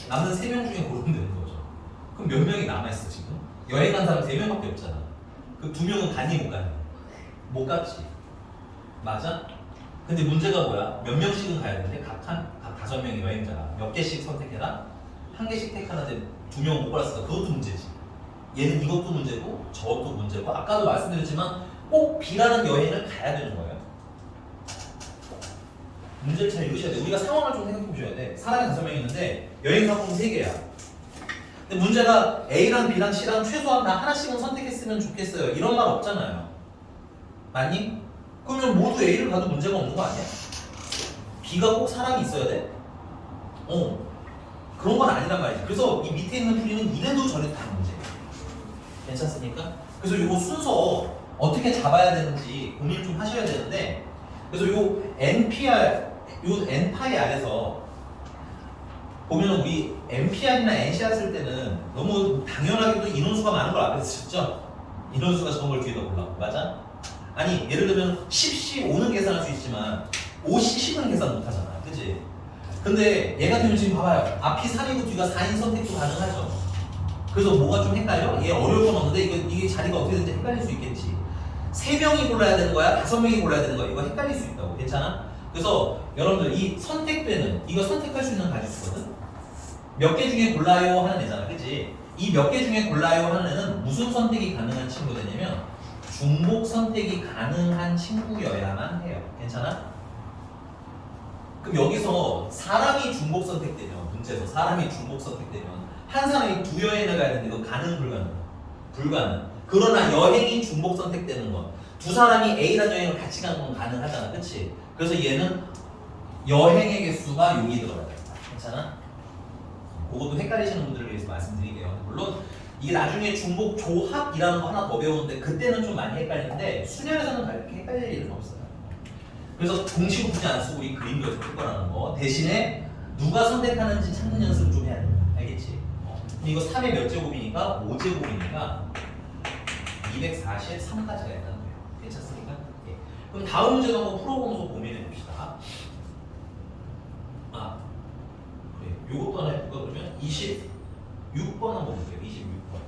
남은 3명 중에 고르면 되는 거죠. 그럼 몇 명이 남아있어 지금? 여행 간 사람 3명밖에 없잖아. 그 2명은 가니 못 가니? 못 갔지. 맞아? 근데 문제가 뭐야? 몇 명씩은 가야 되는데 각 5명의 여행자가 몇 개씩 선택해라? 한 개씩 택하는데 2명은 못 골랐으니까 그것도 문제지. 얘는 이것도 문제고 저것도 문제고 아까도 말씀드렸지만 꼭 B라는 여행을 가야 되는 거예요. 문제를 잘 읽으셔야 돼. 우리가 상황을 좀 생각해 보셔야 돼. 사람이 5명 있는데 여행 상품 3개야. 근데 문제가 A랑 B랑 C랑 최소한 다 하나씩은 선택했으면 좋겠어요. 이런 말 없잖아요. 맞니? 그러면 모두 A를 가도 문제가 없는 거 아니야? B가 꼭 사람이 있어야 돼? 그런 건 아니란 말이지. 그래서 이 밑에 있는 풀이는 이래도 저래도 다 문제. 괜찮습니까? 그래서 이거 순서 어떻게 잡아야 되는지 고민 좀 하셔야 되는데 그래서 요 NPI 안에서 보면 우리 NPR이나 NCR 쓸 때는 너무 당연하게도 인원수가 많은 걸 앞에서 썼죠? 인원수가 적은 걸 뒤에다 골라. 맞아? 아니 예를 들면 10시 5는 계산할 수 있지만 5시 10은 계산 못 하잖아. 그치? 근데 얘 같은 경우 지금 봐봐요. 앞이 3이고 뒤가 4인 선택도 가능하죠. 그래서 뭐가 좀 헷갈려? 얘 어려울 건 없는데 이게 자리가 어떻게 되는지 헷갈릴 수 있겠지. 3명이 골라야 되는 거야? 5명이 골라야 되는 거야? 이거 헷갈릴 수 있다고. 괜찮아? 그래서 여러분들 이 선택되는 이거 선택할 수 있는 가지수거든? 몇 개 중에 골라요 하는 애잖아. 그치? 이 몇 개 중에 골라요 하는 애는 무슨 선택이 가능한 친구가 되냐면 중복 선택이 가능한 친구여야만 해요. 괜찮아? 그럼 여기서 사람이 중복 선택되면 문제에서 사람이 중복 선택되면 한 사람이 두 여행을 가야 되는데 이거 가능 불가능? 불가능. 그러나 여행이 중복 선택되는 건 두 사람이 A라는 여행을 같이 가는 건 가능하잖아. 그치? 그래서 얘는 여행의 개수가 여기 들어가야 돼. 괜찮아? 그것도 헷갈리시는 분들을 위해서 말씀드릴게요. 물론 이게 나중에 중복 조합이라는 거 하나 더 배우는데 그때는 좀 많이 헷갈리는데 수련에서는 그렇게 헷갈릴 일은 없어요. 그래서 공식을 굳이 안 쓰고 이 그림 그려서 풀 거라는 거 대신에 누가 선택하는지 찾는 연습을 좀 해야 돼. 알겠지? 이거 3의 몇 제곱이니까 5제곱이니까 243까지가 있다는 거예요. 괜찮습니까? 예. 그럼 다음 문제도 한번 풀어보면서 고민해 봅시다. 아, 그래. 요것도 하나 해볼까 그러면 26번 한번 볼게요. 26번.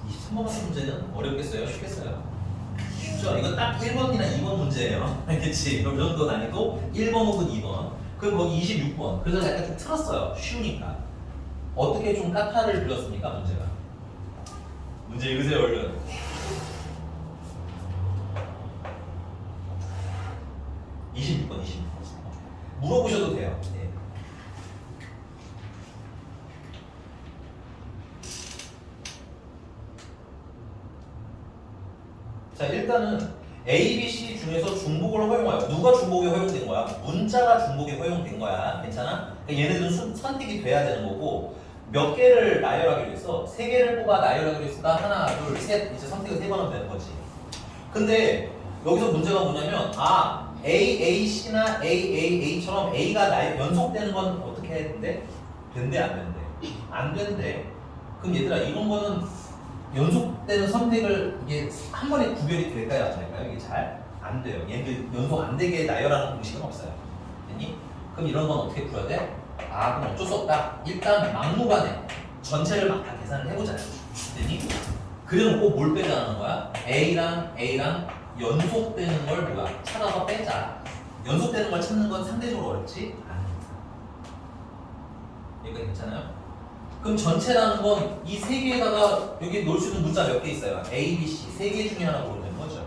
이 23번 같은 문제는 어렵겠어요? 쉽겠어요? 쉽죠? 이거 딱 1번이나 2번 문제예요. 알겠지? 그럼 이 정도 난이도 1번 혹은 2번. 그럼 거기 26번. 그래서 약간 좀 틀었어요. 쉬우니까. 어떻게 좀 까타를 빌렸습니까? 문제가. 문제 읽으세요, 얼른. 물어보셔도 돼요. 네. 자, 일단은 A, B, C 중에서 중복을 허용하여. 누가 중복이 허용된 거야? 문자가 중복이 허용된 거야. 괜찮아? 그러니까 얘네들은 선택이 돼야 되는 거고 몇 개를 나열하기로 했어? 3개를 뽑아 나열하기로 했으니까 하나, 둘, 셋 이제 선택을 3번 하면 되는 거지. 근데 여기서 문제가 뭐냐면 A, A, C나 A, A, A처럼 A가 연속되는 건 어떻게 해야 된대? 된대 안 된대? 안 된대. 그럼 얘들아 이런 거는 연속되는 선택을 이게 한 번에 구별이 될까요? 안 될까요? 이게 잘 안 돼요. 얘들 연속 안 되게 나열하는 공식은 없어요. 됐니? 그럼 이런 건 어떻게 풀어야 돼? 그럼 어쩔 수 없다. 일단 막무가내 전체를 막 다 계산을 해보자. 됐니? 그래놓고 뭘 빼자는 거야? A랑 연속되는 걸 뭐야? 찾아서 빼자. 연속되는 걸 찾는 건 상대적으로 어렵지? 아닙니다. 여기까지 괜찮아요? 그럼 전체라는 건 이 세 개에다가 여기 놓을 수 있는 문자 몇 개 있어요? A, B, C 세 개 중에 하나 고르면 되는 거죠.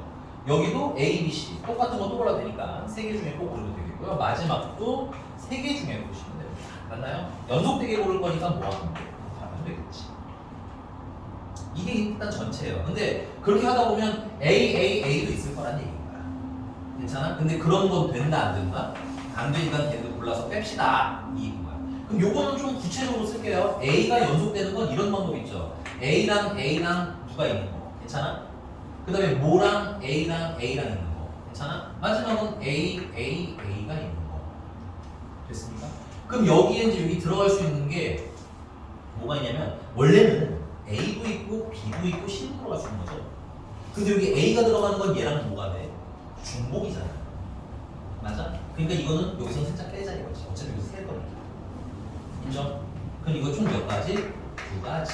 여기도 A, B, C 똑같은 거 또 골라도 되니까 세 개 중에 꼭 고르면 되겠고요. 마지막도 세 개 중에 고르시면 됩니다. 맞나요? 연속되게 고를 거니까 뭐 하면 돼? 하면 되겠지. 이게 일단 전체예요. 근데 그렇게 하다 보면 A도 있을 거란 얘기인 거야. 괜찮아? 근데 그런 건 된다 안 된다? 안 되니까 걔들 골라서 뺍시다. 이 얘기인 거야. 그럼 요거는 좀 구체적으로 쓸게요. A가 연속되는 건 이런 방법 있죠. A랑 누가 있는 거. 괜찮아? 그 다음에 뭐랑 A랑 있는 거. 괜찮아? 마지막은 A가 있는 거. 됐습니까? 그럼 여기에 이제 여기 들어갈 수 있는 게 뭐가 있냐면 원래는 A도 있고 B도 있고 C도 들어갈 수 있는 거죠. 근데 여기 A가 들어가는 건 얘랑 뭐가 돼? 중복이잖아. 맞아? 그러니까 이거는 여기서 살짝 빼자 이거지. 어차피 여기서 셀 거니까. 인정? 그럼 이거 총 몇 가지? 2가지.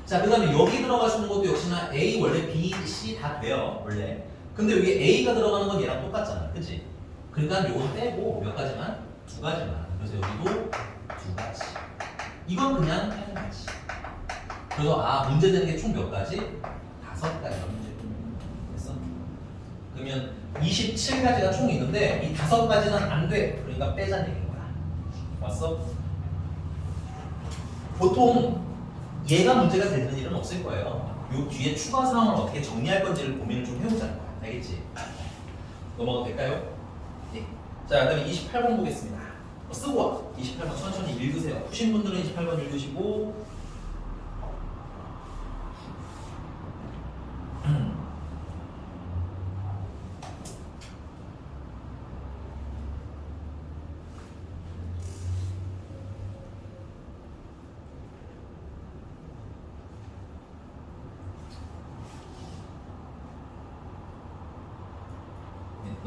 자, 그 다음에 여기 들어갈 수 있는 것도 역시나 A 원래 B, C 다 돼요. 원래. 근데 여기 A가 들어가는 건 얘랑 똑같잖아. 그치? 그러니까 요건 빼고 몇 가지만? 2가지만. 그래서 여기도 2가지. 이건 그냥 하는 거지. 그래서 문제 되는 게 총 몇 가지? 5가지 문제. 됐어? 그러면 27가지가 총 있는데 이 5가지는 안 돼. 그러니까 빼자는 얘기인 거야. 왔어? 보통 얘가 문제가 되는 일은 없을 거예요. 요 뒤에 추가 사항을 어떻게 정리할 건지를 고민을 좀 해보자는 거야. 알겠지? 넘어가도 될까요? 예. 자, 그다음에 28번 보겠습니다. 쓰고 와. 28번 천천히 읽으세요. 푸신 분들은 28번 읽으시고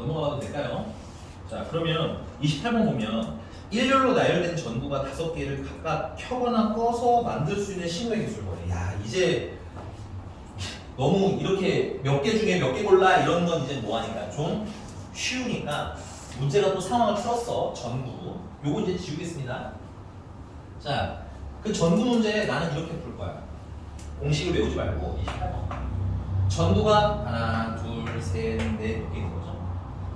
넘어가도 될까요? 자, 그러면 28번 보면 일렬로 나열된 전구가 5개를 각각 켜거나 꺼서 만들 수 있는 신호의 기술 거래. 야, 이제 너무 이렇게 몇 개 중에 몇 개 골라 이런 건 이제 뭐하니까 좀 쉬우니까 문제가 또 상황을 풀었어. 전구. 요거 이제 지우겠습니다. 자, 그 전구 문제 나는 이렇게 풀 거야. 공식을 외우지 말고 28번. 전구가 하나, 둘, 셋, 넷 개 있는 거죠.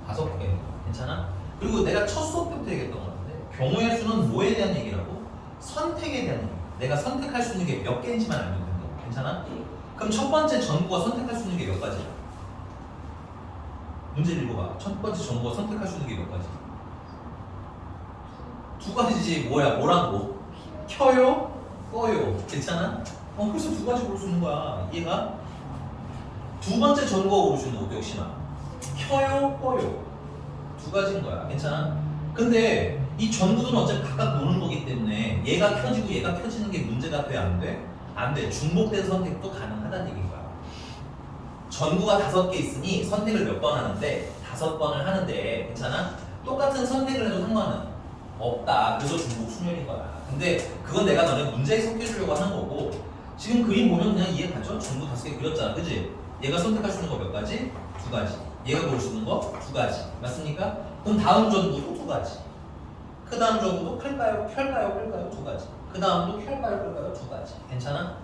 5개 있는 거. 괜찮아? 그리고 내가 첫 수업 때부터 얘기했던 건데 경우의 수는 뭐에 대한 얘기라고? 선택에 대한 얘기. 내가 선택할 수 있는 게 몇 개인지만 알면 된다. 괜찮아? 그럼 첫 번째 전구가 선택할 수 있는 게 몇 가지야? 문제를 읽어봐. 첫 번째 전구가 선택할 수 있는 게 몇 가지? 2가지지. 뭐야? 뭐라고? 켜요? 꺼요. 괜찮아? 그래서 2가지 고를 수 있는 거야. 이해가? 두 번째 전구가 고를 수 있는 것도 역시나 켜요? 꺼요. 2가지인 거야. 괜찮아? 근데 이 전구들은 어차피 각각 노는 거기 때문에 얘가 켜지고 얘가 켜지는 게 문제가 돼? 안 돼? 안 돼. 중복된 선택도 가능하다는 얘기인 거야. 전구가 5개 있으니 선택을 몇 번 하는데 5번을 하는데 괜찮아? 똑같은 선택을 해도 상관은 없다. 그래서 중복 순열인 거야. 근데 그건 내가 너네 문제에 섞여주려고 하는 거고 지금 그림 보면 그냥 이해 가죠? 전구 5개 그렸잖아. 그지? 얘가 선택할 수 있는 거 몇 가지? 2가지. 얘가 고를 수 있는 거 2가지. 맞습니까? 그럼 다음 전구도 2가지. 그 다음 전구도 클까요? 켤까요? 끌까요? 2가지. 그 다음도 켤까요? 끌까요? 2가지. 괜찮아?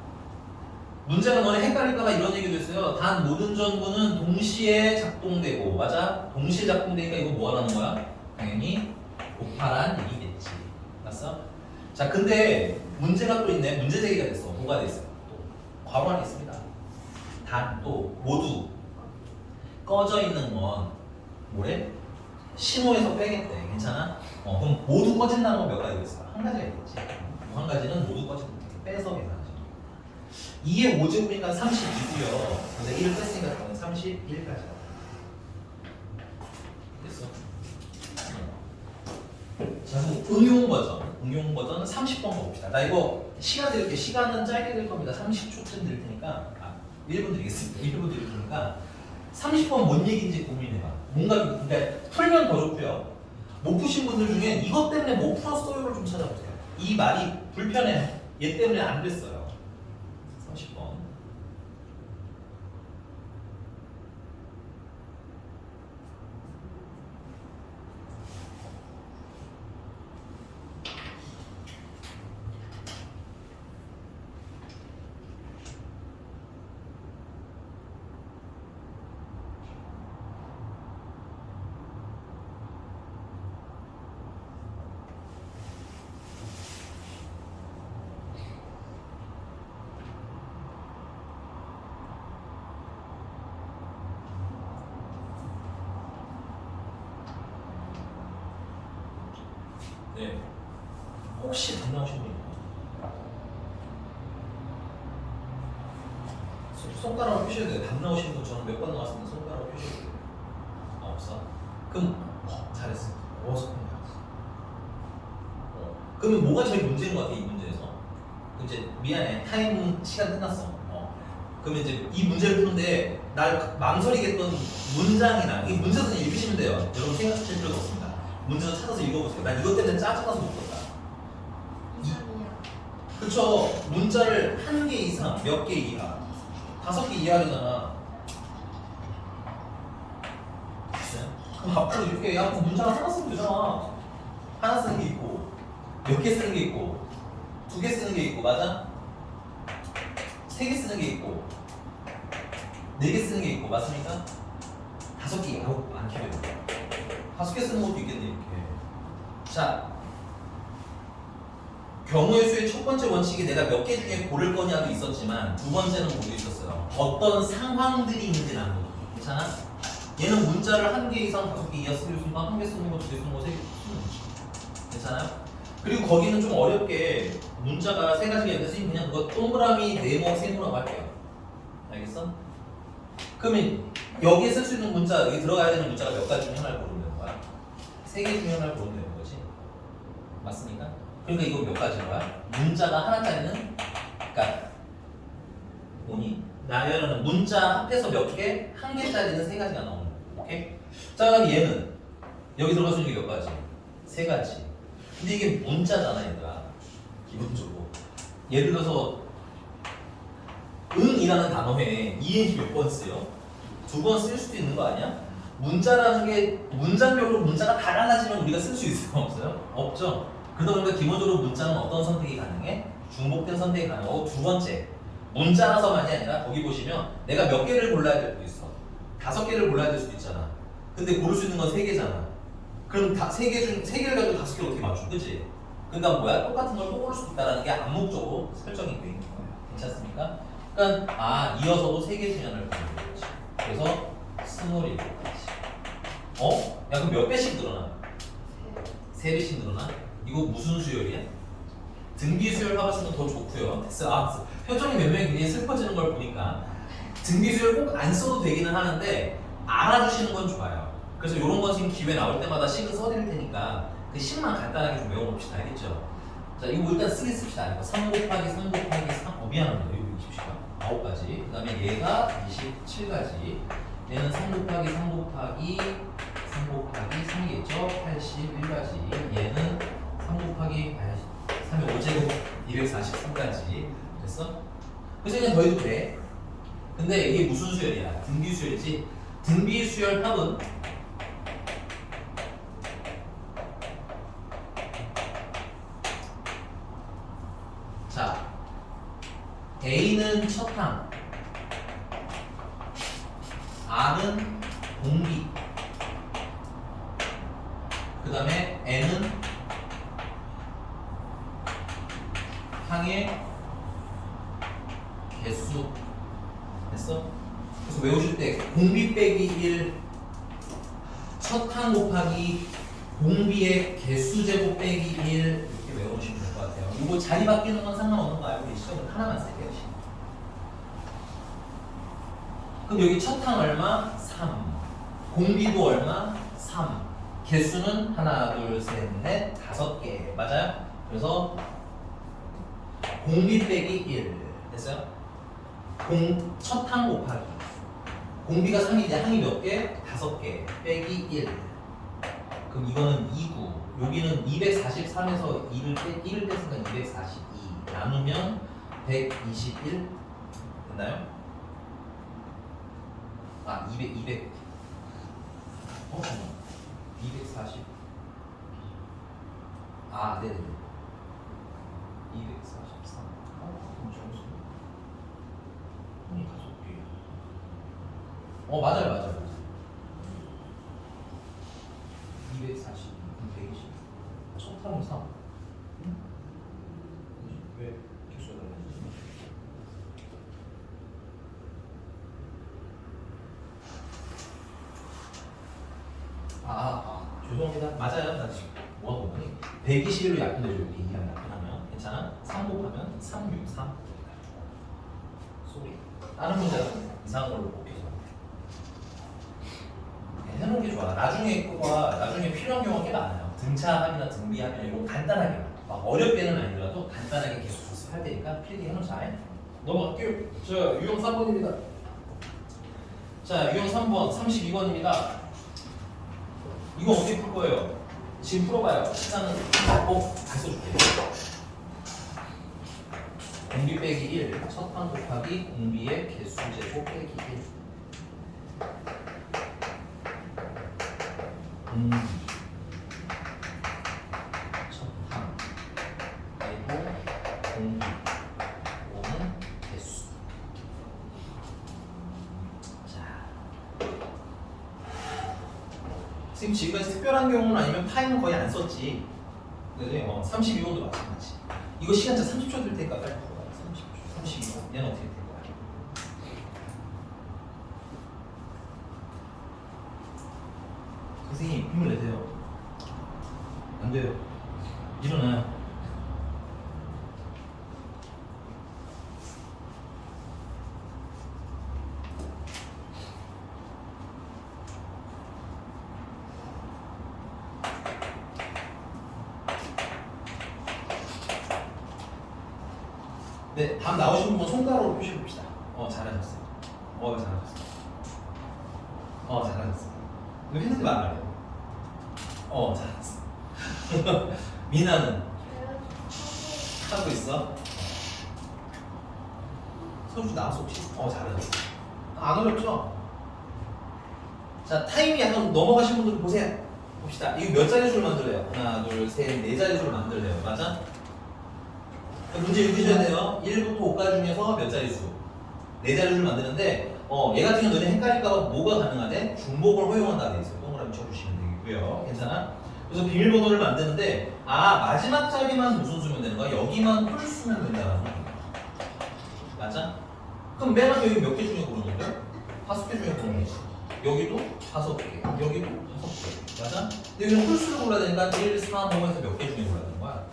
문제가 너네 헷갈릴까봐 이런 얘기도 했어요. 단 모든 전구는 동시에 작동되고 맞아? 동시에 작동되니까 이거 뭐 하라는 거야? 당연히 곱하란 얘기겠지. 맞어? 자, 근데 문제가 또 있네. 문제 제기가 됐어. 뭐가 됐어요? 또 괄호 안에 있습니다. 단 또 모두 꺼져 있는 건 뭐래? 신호에서 빼겠대. 괜찮아? 그럼 모두 꺼진다는 건 몇 가지겠어? 한 가지가 있겠지. 한 가지는 모두 꺼진다. 빼서 계산하죠. 2의 5제곱이니까 32고요. 근데 1을 뺐으니까 그건 31까지. 됐어? 자, 그럼 응용 버전. 응용 버전은 30번 가봅시다. 나 이거 시간 드릴게. 시간은 짧게 드릴 겁니다. 30초쯤 드릴 테니까 1분 드리겠습니다. 1분 드릴 테니까 30번 뭔 얘기인지 고민해봐. 뭔가 그러니까 풀면 더 좋고요. 못 푸신 분들 중에 이것 때문에 못 풀었어요를 좀 찾아보세요. 이 말이 불편해. 얘 때문에 안 됐어요. 30번. 네. 혹시 답 나오신 분 있나요? 손가락으로 표시해도 돼요. 답 나오신 분 저는 몇 번 나왔으면 손가락으로 표시해도 돼요. 없어? 그럼 잘했어. 어서 잘했어. 그러면 뭐가 제일 문제인 것 같아 이 문제에서? 이제 미안해 타임 시간 끝났어. 그러면 이제 이 문제를 푸는데 날 망설이게 했던 문장이나 이 문제서는 읽으시면 돼요. 여러분 생각하실 필요가 없습니다. 문제서 찾아서 읽어보세요. 난 이것 때문에 짜증나서 못 풀었다. 이상이야. 그쵸? 문자를 1개 이상, 몇 개 이하, 5개 이하잖아. 그럼 앞으로 이렇게 야, 그럼 문자 하나 쓰면 되잖아. 하나 쓰는 게 있고, 몇 개 쓰는 게 있고, 2개 쓰는 게 있고, 맞아? 3개 쓰는 게 있고, 4개 쓰는 게 있고, 맞습니까? 5개, 많게 되고. 5개 쓰는 것도 있겠네, 이렇게. 자, 경우의 수의 첫 번째 원칙이 내가 몇 개 중에 고를 거냐도 있었지만 두 번째는 모두 있었어요. 어떤 상황들이 있는지 나는 거죠. 괜찮아? 얘는 문자를 1개 이상 5개 이하 쓰는 순간 1개 쓰는 거, 2개 쓰는 거, 3개 쓰는 거지. 괜찮아요? 그리고 거기는 좀 어렵게 문자가 3가지가 있는데 그냥 그거 동그라미, 네모, 세모라고 할게요. 알겠어? 그러면 여기에 쓸 수 있는 문자, 여기 들어가야 되는 문자가 몇 가지 중에 하나를 고르면 되는 거야? 3개 중에 하나를 고르면 되는 거지. 맞습니까? 그러니까 이거 몇 가지인 거야? 문자가 하나짜리는 그러니까 뭐니? 나열하는 문자 합해서 몇 개? 1개짜리는 3가지가 나오는 거야. 오케이? 자, 그럼 얘는 여기 들어갈 수 있는 게 몇 가지? 세 가지. 근데 이게 문자잖아, 얘들아. 기본적으로. 예를 들어서 응이라는 단어에 이행시 몇 번 쓰여? 2번 쓸 수도 있는 거 아니야? 문자라는 게 문장별로 문자가 다 달라지면 우리가 쓸 수 있어요? 없어요? 없죠. 그러다 보니까 기본적으로 문자는 어떤 선택이 가능해? 중복된 선택이 가능하고 두 번째 문자라서만이 아니라 거기 보시면 내가 몇 개를 골라야 될 수도 있어. 5개를 골라야 될 수도 있잖아. 근데 고를 수 있는 건 3개잖아. 그럼 3개를 가지고 5개를 어떻게 맞춰? 그치? 그러니까 뭐야? 똑같은 걸 또 고를 수 있다는 게 암묵적으로 설정이 돼 있는 거예요. 괜찮습니까? 그러니까 이어서도 3개 중에 하나를 고르는 거지. 그래서 27가지. 야 그럼 몇 배씩 늘어나? 3배씩 늘어나? 이거 무슨 수열이야? 등비 수열 하시면 더 좋고요. 됐어. 표정이 몇 명이 굉장히 슬퍼지는 걸 보니까 등비 수열 꼭 안 써도 되기는 하는데 알아주시는 건 좋아요. 그래서 이런 거 지금 기회 나올 때마다 식은 써드릴 테니까 그 식만 간단하게 좀 외워놓읍시다. 알겠죠? 자, 이거 일단 씁시다. 이거 3 곱하기 3 곱하기 3. 미안합니다. 이거 20시간. 9가지. 그 다음에 얘가 27가지. 얘는 3 곱하기 3 곱하기 3 곱하기 3이겠죠? 81가지. 얘는 3 곱하기 3의 5제곱 243가지. 됐어? 그래서 그냥 더해도 돼. 근데 이게 무슨 수열이야? 등비 수열이지? 등비 수열 합은 자, A는 첫항, R은 공비, 그 다음에 N은 항의 개수. 됐어? 그래서 외우실 때 공비 빼기 1, 첫항 곱하기 공비의 개수제곱 빼기 1 이렇게 외우시면 될 것 같아요. 이거 자리 바뀌는 건 상관없는 거 알고 계시죠? 그럼 하나만 쓸게요. 그럼 여기 첫항 얼마? 3. 공비도 얼마? 3. 개수는 하나, 둘, 셋, 넷, 5개. 맞아요? 그래서 공비 빼기 1. 됐어요? 첫항 곱하기 공비가 3이지 항이 몇 개? 5개 빼기 1. 그럼 이거는 2구. 여기는 243에서 1을 뺐으니까 242 나누면 121 됐나요? 200 240 네네네 243 너무 잘했어. 맞아요. 240, 120. 첫항이 3. 왜 개수가 달라지지? 죄송합니다. 맞아요. 나 지금 뭐하고 보니 121로 약분되죠. 여기 이하면 약분하면 괜찮아? 3 곱하면 363. 쏘리. 다른 문제는 이상한 걸로 뽑혀서 해놓은 게 좋아. 나중에 필요한 경우가 꽤 많아요. 등차합이나 등비합이나 이런 거 간단하게 막 어렵게는 아니더라도 간단하게 계속 복습할 테니까 필기 해놓자. 넘어갈게요. 자, 유형 3번입니다. 자, 유형 3번 32번입니다. 이거 어떻게 풀 거예요? 지금 풀어봐요. 시간은 다 써줄게요. 공비 빼기 1, 첫항 곱하기 공비의 개수제곱 빼기 1. 첫항 그리고 공비 5는 개수. 자, 지금까지 특별한 경우는 아니면 파이는 거의 안 썼지. 그래서 32번도 마찬가지. 이거 시간 진짜 30초 될 테니까 빨리 풀어봐. 30초. 32번. 얘는 어떻게 될 거야? 선생님 힘을 내세요. 안 돼요. 일어나요. 네, 답 나오신 분 손가락으로 표시해 봅시다. 잘하셨어요. 잘하셨어요. 잘하셨어요. 이거 했는데 말 안 해. 잘했어. 미나는 하고 있어. 서울시 나왔어 혹시? 잘했어. 안 어렵죠? 자, 타임이 약간 넘어가신 분들 보세요. 봅시다. 이거 몇 자리 줄 만들래요? 하나, 둘, 셋, 네 자리 줄 만들래요. 맞아? 문제 읽으셔야 돼요. 1부터 5까지 중에서 몇 자리 수? 네 자리 줄 만드는데 얘 같은 경우 너네 헷갈릴까봐 뭐가 가능하대? 중복을 허용한다 돼 있어요. 동그라미 쳐주시면 되고요. 괜찮아? 그래서 비밀번호를 만드는데 마지막 자리만 무슨 수면 되는 거야? 여기만 홀수면 된다는 거야. 맞아? 그럼 맨 앞에 여기 몇 개 중에 고르는 거야? 5개 중에 고르는 거지. 여기도 5개, 여기도 5개. 맞아? 근데 여기는 홀수를 골라야 되니까 1, 3, 5에서 몇 개 중에 골라야 되는 거야?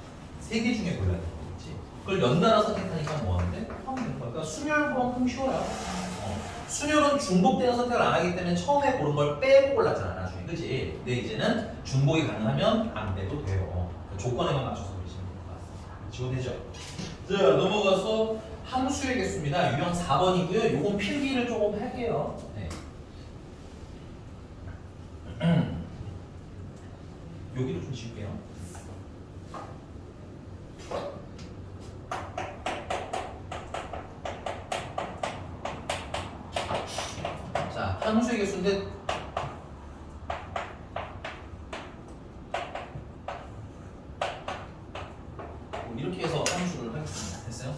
3개 중에 골라야 되는 거지. 그걸 연달아 선택하니까 뭐 하는데? 하면 되는 거야. 그러니까 순열보험은 쉬워요. 순열은 중복되는 선택을 안 하기 때문에 처음에 고른 걸 빼고 골랐잖아, 나중에. 그치? 근데 이제는 중복이 가능하면 안 빼도 돼요. 조건에만 맞춰서 그리시면 될 것 같습니다. 지워되죠? 자, 넘어가서 함수의 개수입니다. 유형 4번이고요. 요건 필기를 조금 할게요. 네. 여기를 좀 지울게요. 자, 함수의 개수인데 이렇게 해서 함수를 하겠습니다. 됐어요?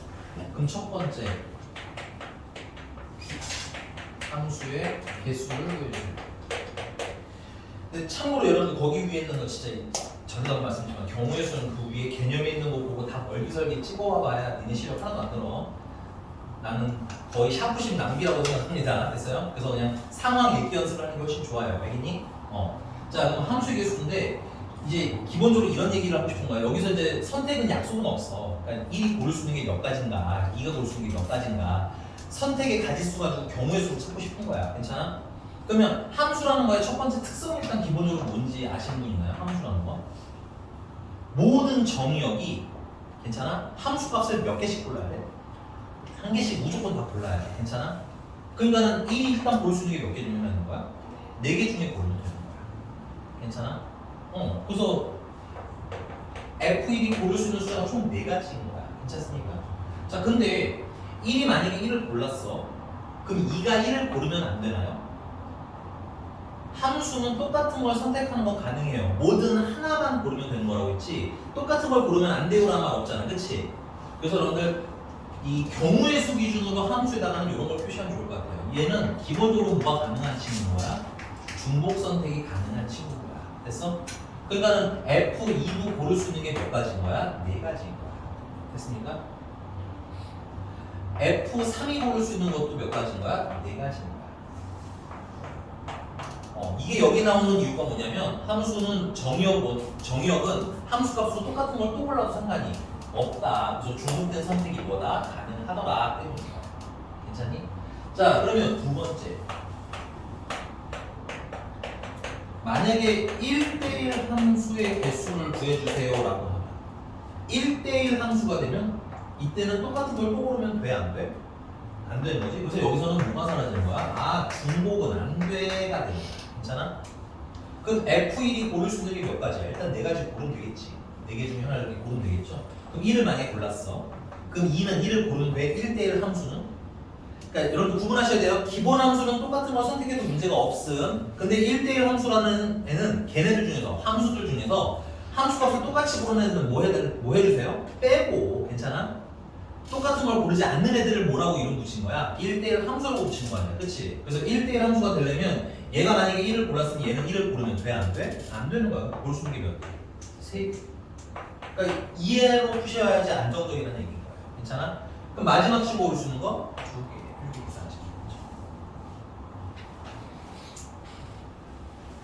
그럼 첫 번째 함수의 개수를 보여줍니다. 근데 참고로 여러분들 거기 위에 있는 거 진짜 전에도 말씀드렸지만 경우의 수는 그 위에 개념에 있는 거 보고 다 멀기설기 찍어와봐야 니네 실력 하나도 안 늘어. 나는 거의 샤프심 낭비라고 생각합니다. 됐어요? 그래서 그냥 상황 읽기 연습을 하는 게 훨씬 좋아요. 알겠니? 자, 그럼 함수의 개수인데 이제 기본적으로 이런 얘기를 하고 싶은 거야. 여기서 이제 선택은 약속은 없어. 그러니까 1이 고를 수 있는 게 몇 가지인가, 2가 고를 수 있는 게 몇 가지인가. 선택의 가지수 가지고 경우의 수를 찾고 싶은 거야. 괜찮아? 그러면 함수라는 거의 첫 번째 특성이 일단 기본적으로 뭔지 아시는 분 있나요? 함수라는 거? 모든 정의역이 괜찮아? 함수 값을 몇 개씩 골라야 돼? 한 개씩 무조건 다 골라야 돼. 괜찮아? 그러니까는 1이 일단 고를 수 있는 게 몇 개 중에 하는 거야? 4개 중에 고르면 되는 거야. 괜찮아? 그래서 F1이 고를 수 있는 숫자가 총 4가지인 거야. 괜찮습니까? 자, 근데 1이 만약에 1을 골랐어. 그럼 2가 1을 고르면 안 되나요? 함수는 똑같은 걸 선택하는 건 가능해요. 뭐든 하나만 고르면 되는 거라고 했지 똑같은 걸 고르면 안 되고라는 말 없잖아. 그치? 그래서 여러분들 이 경우의 수 기준으로 함수에다가는 이런 걸 표시하면 좋을 것 같아요. 얘는 기본적으로 뭐가 가능한 친구인 거야? 중복 선택이 가능한 친구인 거야. 됐어? 그러니까는 F2도 고를 수 있는 게 몇 가지인 거야? 4가지인 거야. 됐습니까? F3이 고를 수 있는 것도 몇 가지인 거야? 4가지인 거야. 이게 여기 나오는 이유가 뭐냐면 함수는 정의역은 함수값으로 똑같은 걸 또 골라도 상관이 없다. 그래서 중복된 선택이 뭐다? 가능하더라 때문이야. 괜찮니? 자, 그러면 두 번째. 만약에 1대1 함수의 개수를 구해주세요 라고 하면 1대1 함수가 되면 이때는 똑같은 걸 또 고르면 돼? 안 돼? 안 되는 거지? 그래서 여기서는 뭐가 사라지는 거야? 중복은 안 돼가 되는 거야. 괜찮아? 그럼 F1이 고를 수 있는 게 몇 가지야? 일단 4가지 고르면 되겠지. 4개 중에 하나를 이렇게 고르면 되겠죠? 그럼 1을 만약에 골랐어. 그럼 2는 1을 고르면 돼? 1대1 함수는? 그러니까 여러분들 구분하셔야 돼요. 기본 함수는 똑같은 걸 선택해도 문제가 없음. 근데 1대1 함수라는 애는 걔네들 중에서 함수들 중에서 함수값을 똑같이 고르는 애들은 뭐 해주세요? 빼고. 괜찮아? 똑같은 걸 고르지 않는 애들을 뭐라고 이름 붙인 거야? 1대1 함수라고 붙인 거 아니야. 그치? 그래서 1대1 함수가 되려면 얘가 만약에 1을 골랐으면 얘는 1을 고르면 돼? 안 돼? 안 되는 거야. 고를 수 있는 게 몇 개? 3개. 그러니까 이해로 푸셔야지 안정적이라는 얘기인 거예요. 괜찮아? 그럼 마지막 치고 고를 수 있는 거? 2개. 이렇게 계산하시면 되죠.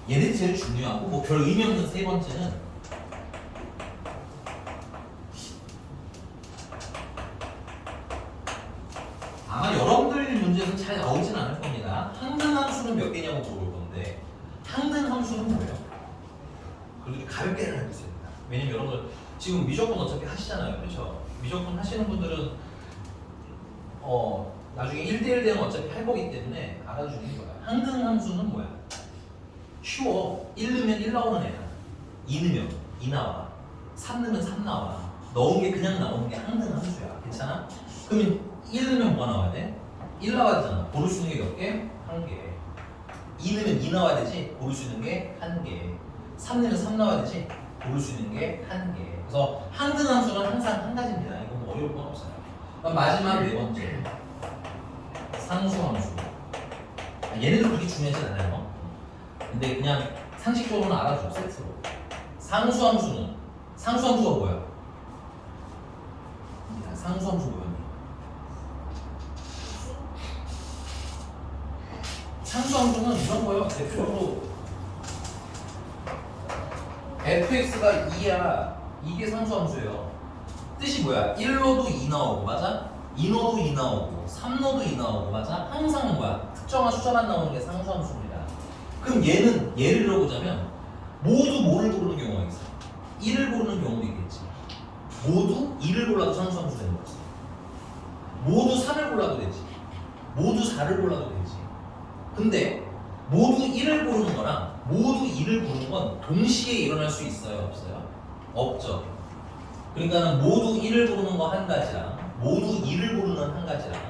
얘네들이 제일 중요하고 뭐 별 의미 없는 세 번째는 아마 여러분들 문제에서 잘 나오진 않을 겁니다. 항등 함수는 몇 개냐고 물어볼 건데 항등 함수는 뭐예요? 그래도 가볍게 알고 있어야 됩니다. 왜냐면 여러분들 지금 미적분 어차피 하시잖아요. 그렇죠? 미적분 하시는 분들은 나중에 1대1 대응 어차피 할 거기 때문에 알아주는 거야. 항등 함수는 뭐야? 쉬워. 1 넣으면 1 나오는 애야. 2 넣으면 2 나와. 3 넣으면 3 나와. 넣은 게 그냥 나오는 게 항등 함수야. 괜찮아? 그러면 1 넣으면 뭐가 나와야 돼? 1 나와야 되잖아. 고를 수 있는 게 몇 개? 1개. 2 넣으면 2 나와야 되지. 고를 수 있는 게 1개. 3 넣으면 3 나와야 되지. 고를 수 있는 게 1개. 그래서 항등 함수는 항상 한 가지입니다. 이건 뭐 어려울 건 없어요. 그럼 마지막 네 번째. 상수 함수. 얘네도 그렇게 중요하진 않아요. 근데 그냥 상식적으로는 알아줘. 세트로. 상수 함수는 상수 함수가 뭐야? 상수 함수 뭐였니? 상수 함수는 이런 거예요. 대표적으로 fx가 2야. 이게 상수 함수예요. 뜻이 뭐야? 1로도 2 나오고 맞아? 2로도 2 나오고 3로도 2 나오고 맞아? 항상 뭐야? 특정한 숫자만 나오는 게 상수 함수입니다. 그럼 얘는 예를 들어보자면 모두 뭐를 고르는 경우가 있어? 1을 고르는 경우도 있겠지. 모두 2를 골라도 상수 함수 되는 거지. 모두 3을 골라도 되지. 모두 4를 골라도 되지. 근데 모두 1을 고르는 거랑 모두 2를 고르는 건 동시에 일어날 수 있어요? 없어요? 없죠. 그러니까는 모두 1을 고르는 거 한 가지랑 모두 2를 고르는 한 가지랑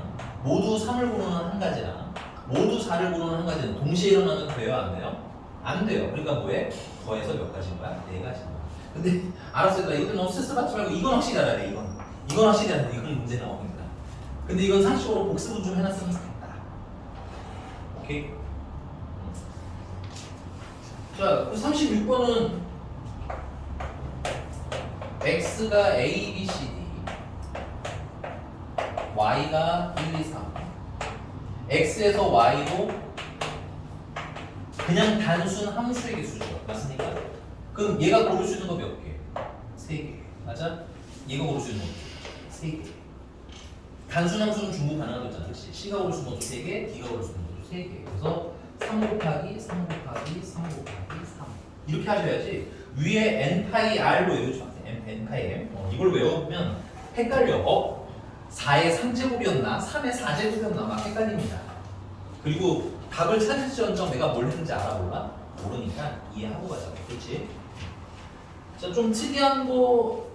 모두 3을 고르는 한 가지랑 모두 4를 고르는 한 가지는 동시에 일어나면 돼요? 안 돼요? 안 돼요. 그러니까 뭐해? 더해서 몇 가지인 거야? 4가지인 거야. 근데 알았어 얘들아 이거 너무 스트레스 받지 말고 이건 확실히 알아야 돼. 이건 확실히 알아야 돼. 이건 문제 나옵니다. 근데 이건 상식적으로 복습은 좀 해놨으면 좋겠다. 오케이? 자 36번은 x가 a, b, c, d y가 1, 2, 3 x에서 y도 그냥 단순 함수의 개수죠. 맞습니까? 그럼 얘가 고를 수 있는 거 몇 개? 3개. 맞아? 얘가 고를 수 있는 거 3개. 단순 함수는 중복 가능한 거 있잖아. 그렇지? C가 고를 수 있는 것도 3개, D가 고를 수 있는 것도 3개. 그래서 3 곱하기 3 곱하기 3 곱하기 3 이렇게 하셔야지 위에 n파이 r로 외우지 마세요. n파이 m 이걸 외우면 헷갈려. 4의 3제곱이었나? 3의 4제곱이었나? 막 헷갈립니다. 그리고 답을 찾을지언정 내가 뭘 했는지 알아볼라? 모르니까 이해하고 가자고. 그렇지? 자, 좀 특이한 거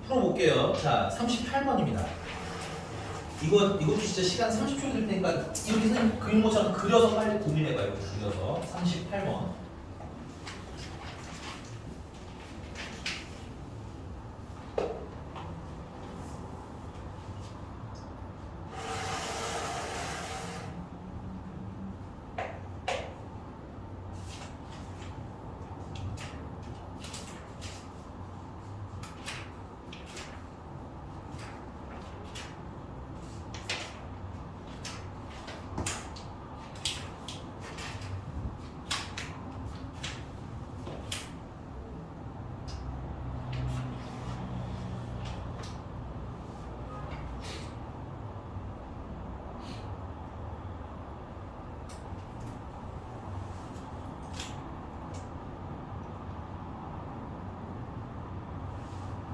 풀어볼게요. 자, 38번입니다. 이것도 진짜 시간 30초 될 테니까 이렇게 선생님 그림 것처럼 그려서 빨리 고민해봐요. 그려서 38번.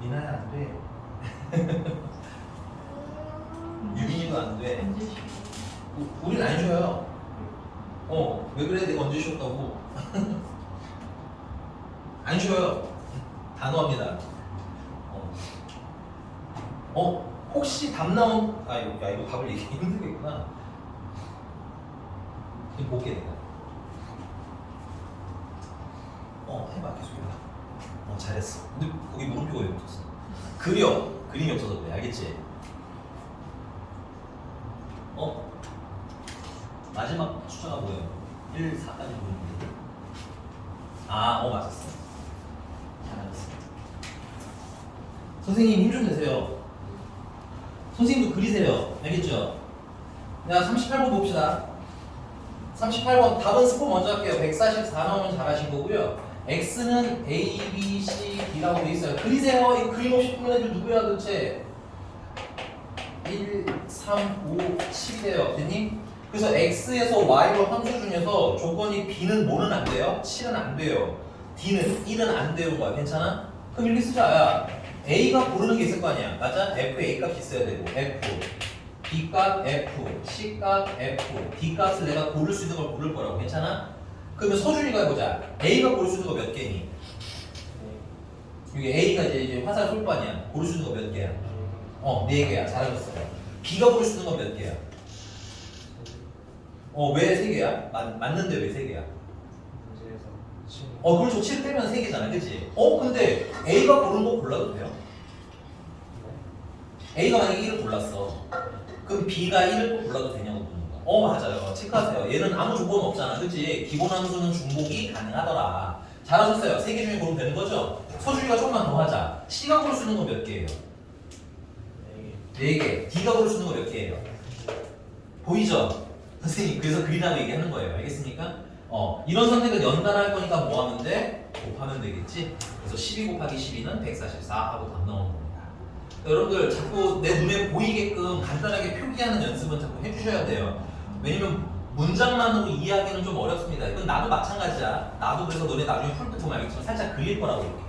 미나야 안 돼. 유빈이도 안 돼. 우린 안 쉬어요. 왜 그래? 내가 언제 쉬었다고? 안 쉬어요. 단호합니다. 혹시 답 나온 이거 답을 얘기하기 힘들겠구나. 이거 볼게 내가. 해봐 계속 해봐. 잘했어. 근데 거기 물음표가 왜 붙었어? 그림이 없어서 그래. 알겠지? 마지막 숫자가 뭐예요? 1, 4까지 보이는데. 맞았어. 잘했어. 선생님 힘 좀 내세요. 선생님도 그리세요. 알겠죠? 자, 38번 봅시다. 38번 답은 스포 먼저 할게요. 144 나오면 잘하신 거고요. X는 A, B, C, D라고 돼 있어요. 그리세요. 이거 그림 없이 푸는 애들 누구야 도대체? 1, 3, 5, 7이래요. 됐니? 그래서 X에서 Y로 함수 중에서 조건이 B는 뭐는 안 돼요? 7은 안 돼요. D는 1은 안 되는 거야. 괜찮아? 그럼 이렇게 쓰자. 야, A가 고르는 게 있을 거 아니야. 맞아? F, A 값이 있어야 되고 F B값 F, C값 F, D값을 내가 고를 수 있는 걸 고를 거라고. 괜찮아? 그러면 서준이가 해보자. A가 고를 수 있는 거 몇 개니? 여기 A가 이제 화살 쏠 거 아니야. 고를 수 있는 거 몇 개야? 4개야. 잘하셨어. B가 고를 수 있는 거 몇 개야? 왜 3개야? 맞는데 왜 3개야? 문제에서 그렇죠. 7 빼면 3개잖아. 그치? 근데 A가 고른 거 골라도 돼요? A가 만약에 1을 골랐어. 그럼 B가 1을 또 골라도 되냐고 묻는 거. 맞아요. 체크하세요. 얘는 아무 조건 없잖아. 그치? 기본 함수는 중복이 가능하더라. 잘하셨어요. 3개 중에 고르면 되는 거죠? 서준이가 조금만 더 하자. C가 고를 수 있는 거 몇 개예요? 4개. D가 고를 수 있는 거 몇 개예요? 보이죠? 선생님 그래서 그리라고 얘기하는 거예요. 알겠습니까? 이런 선택은 연달아 할 거니까 뭐 하면 돼? 곱하면 되겠지? 그래서 12 곱하기 12는 144 하고 답 나오는 겁니다. 여러분들 자꾸 내 눈에 보이게끔 간단하게 표기하는 연습은 자꾸 해주셔야 돼요. 왜냐면 문장만으로 이해하기는 좀 어렵습니다. 이건 나도 마찬가지야. 나도 그래서 너네 나중에 풀 때 보면 알겠지만 살짝 그릴 거라고 이렇게.